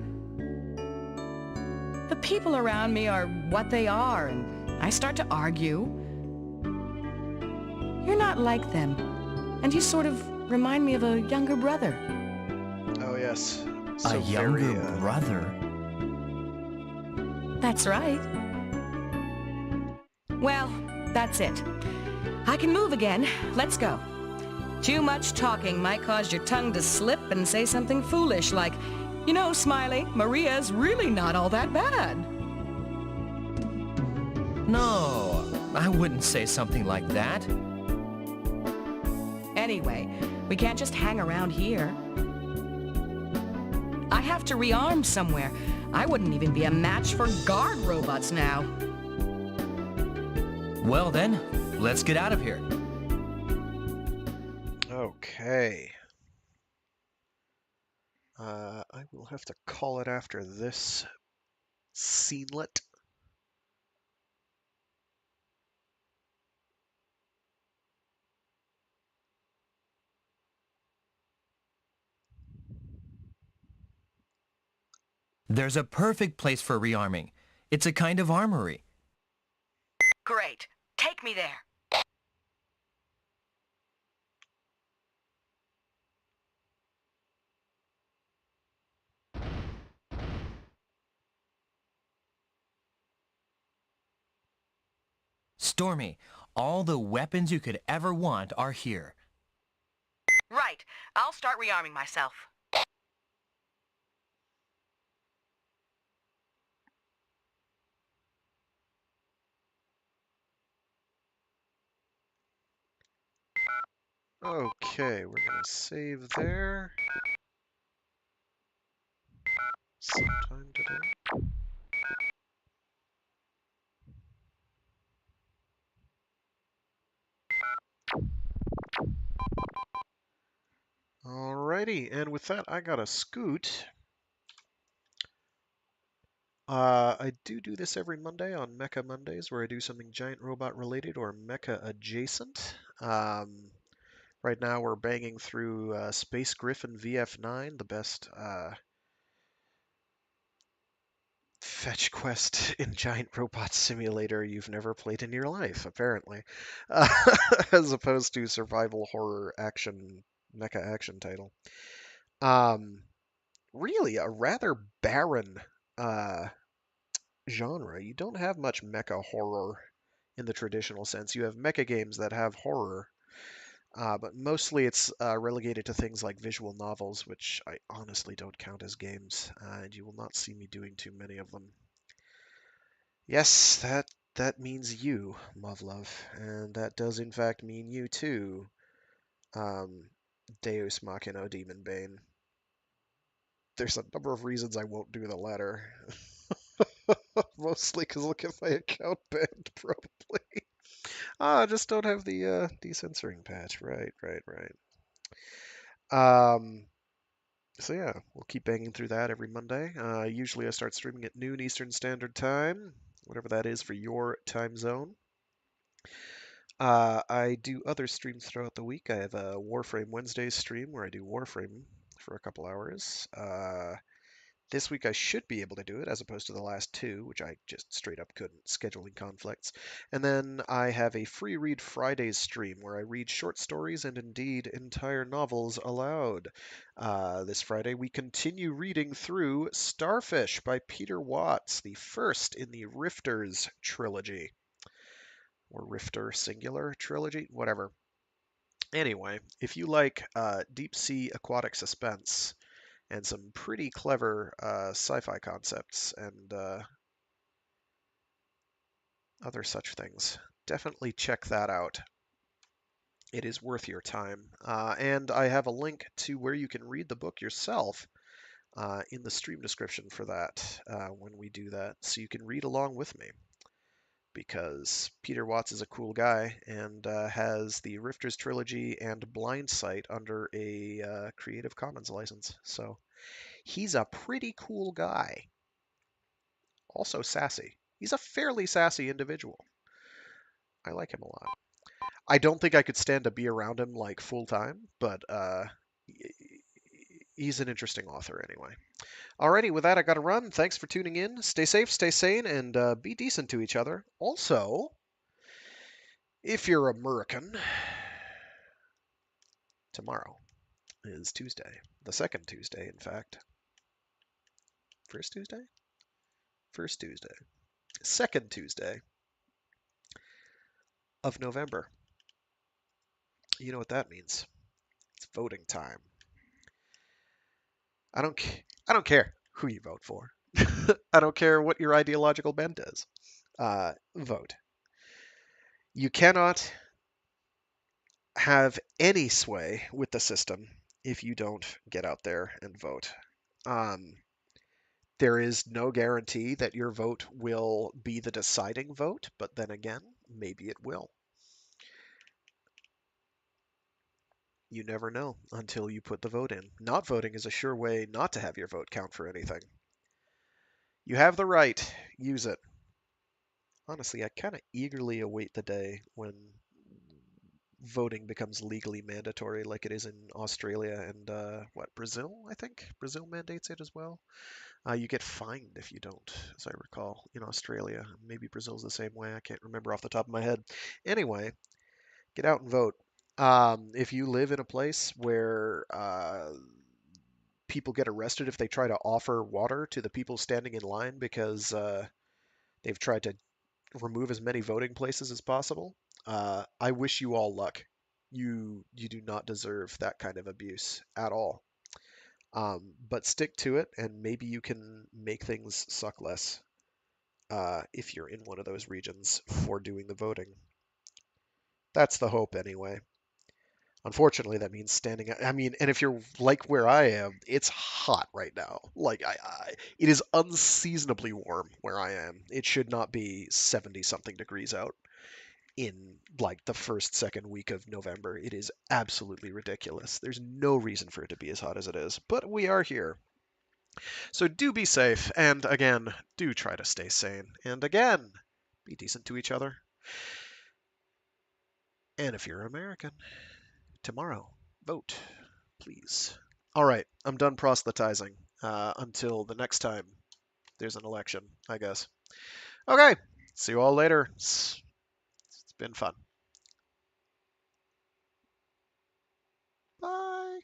The people around me are what they are, and I start to argue. You're not like them, and you sort of remind me of a younger brother. Oh yes. A younger brother? That's right. Well, that's it. I can move again. Let's go. Too much talking might cause your tongue to slip and say something foolish like, you know, Smiley, Maria's really not all that bad. No, I wouldn't say something like that. Anyway, we can't just hang around here. I have to rearm somewhere. I wouldn't even be a match for guard robots now. Well then, let's get out of here. Okay. I will have to call it after this scenelet. There's a perfect place for rearming. It's a kind of armory. Great. Take me there. Stormy, all the weapons you could ever want are here. Right. I'll start rearming myself. Okay, we're gonna save there sometime today. Alrighty, and with that, I gotta scoot. I do this every Monday on Mecha Mondays, where I do something giant robot related or mecha adjacent. Right now, we're banging through Space Griffon VF-9, the best fetch quest in Giant Robot Simulator you've never played in your life, apparently, uh, as opposed to survival horror action mecha action title. Um, Really, a rather barren uh, genre. You don't have much mecha horror in the traditional sense. You have mecha games that have horror, but mostly it's relegated to things like visual novels, which I honestly don't count as games, and you will not see me doing too many of them. Yes, that means you, Mavlov, and that does in fact mean you too, um, Deus Machina Demon Bane. There's a number of reasons I won't do the latter. Mostly because I'll get my account banned, probably. I just don't have the decensoring patch. Right. Um, so yeah, we'll keep banging through that every Monday. Usually I start streaming at noon Eastern Standard Time, whatever that is for your time zone. I do other streams throughout the week. I have a Warframe Wednesdays stream where I do Warframe for a couple hours. This week I should be able to do it as opposed to the last two, which I just straight up couldn't, scheduling conflicts. And then I have a Free Read Fridays stream where I read short stories and indeed entire novels aloud. This Friday we continue reading through Starfish by Peter Watts, the first in the Rifters trilogy. Or Rifter singular trilogy, whatever. Anyway, if you like deep sea aquatic suspense, and some pretty clever sci-fi concepts and other such things. Definitely check that out. It is worth your time. And I have a link to where you can read the book yourself in the stream description for that when we do that, so you can read along with me. Because Peter Watts is a cool guy and has the Rifters trilogy and Blind Sight under a Creative Commons license. So he's a pretty cool guy. Also sassy. He's a fairly sassy individual. I like him a lot. I don't think I could stand to be around him like full time, but he's an interesting author anyway. Alrighty, with that, I gotta run. Thanks for tuning in. Stay safe, stay sane, and be decent to each other. Also, if you're American, tomorrow is Tuesday. The second Tuesday, in fact. First Tuesday? First Tuesday. Second Tuesday of November. You know what that means. It's voting time. I don't care who you vote for. I don't care what your ideological bent is. Vote. You cannot have any sway with the system if you don't get out there and vote. Um, there is no guarantee that your vote will be the deciding vote, but then again, maybe it will. You never know until you put the vote in. Not voting is a sure way not to have your vote count for anything. You have the right, use it. Honestly, I kind of eagerly await the day when voting becomes legally mandatory, like it is in Australia and Brazil, I think. Brazil mandates it as well. You get fined if you don't, as I recall, in Australia. Maybe Brazil's the same way. I can't remember off the top of my head. Anyway, get out and vote. If you live in a place where people get arrested if they try to offer water to the people standing in line because they've tried to remove as many voting places as possible, I wish you all luck. You do not deserve that kind of abuse at all. But stick to it, and maybe you can make things suck less if you're in one of those regions for doing the voting. That's the hope, anyway. Unfortunately, that means standing. I mean, and if you're like where I am, it's hot right now. Like it is unseasonably warm where I am. It should not be 70 something degrees out in like the first, second week of November. It is absolutely ridiculous. There's no reason for it to be as hot as it is, but we are here. So do be safe, and again, do try to stay sane, and again, be decent to each other. And if you're American, tomorrow, vote, please. All right, I'm done proselytizing. Until the next time there's an election, I guess. Okay, see you all later. It's been fun. Bye.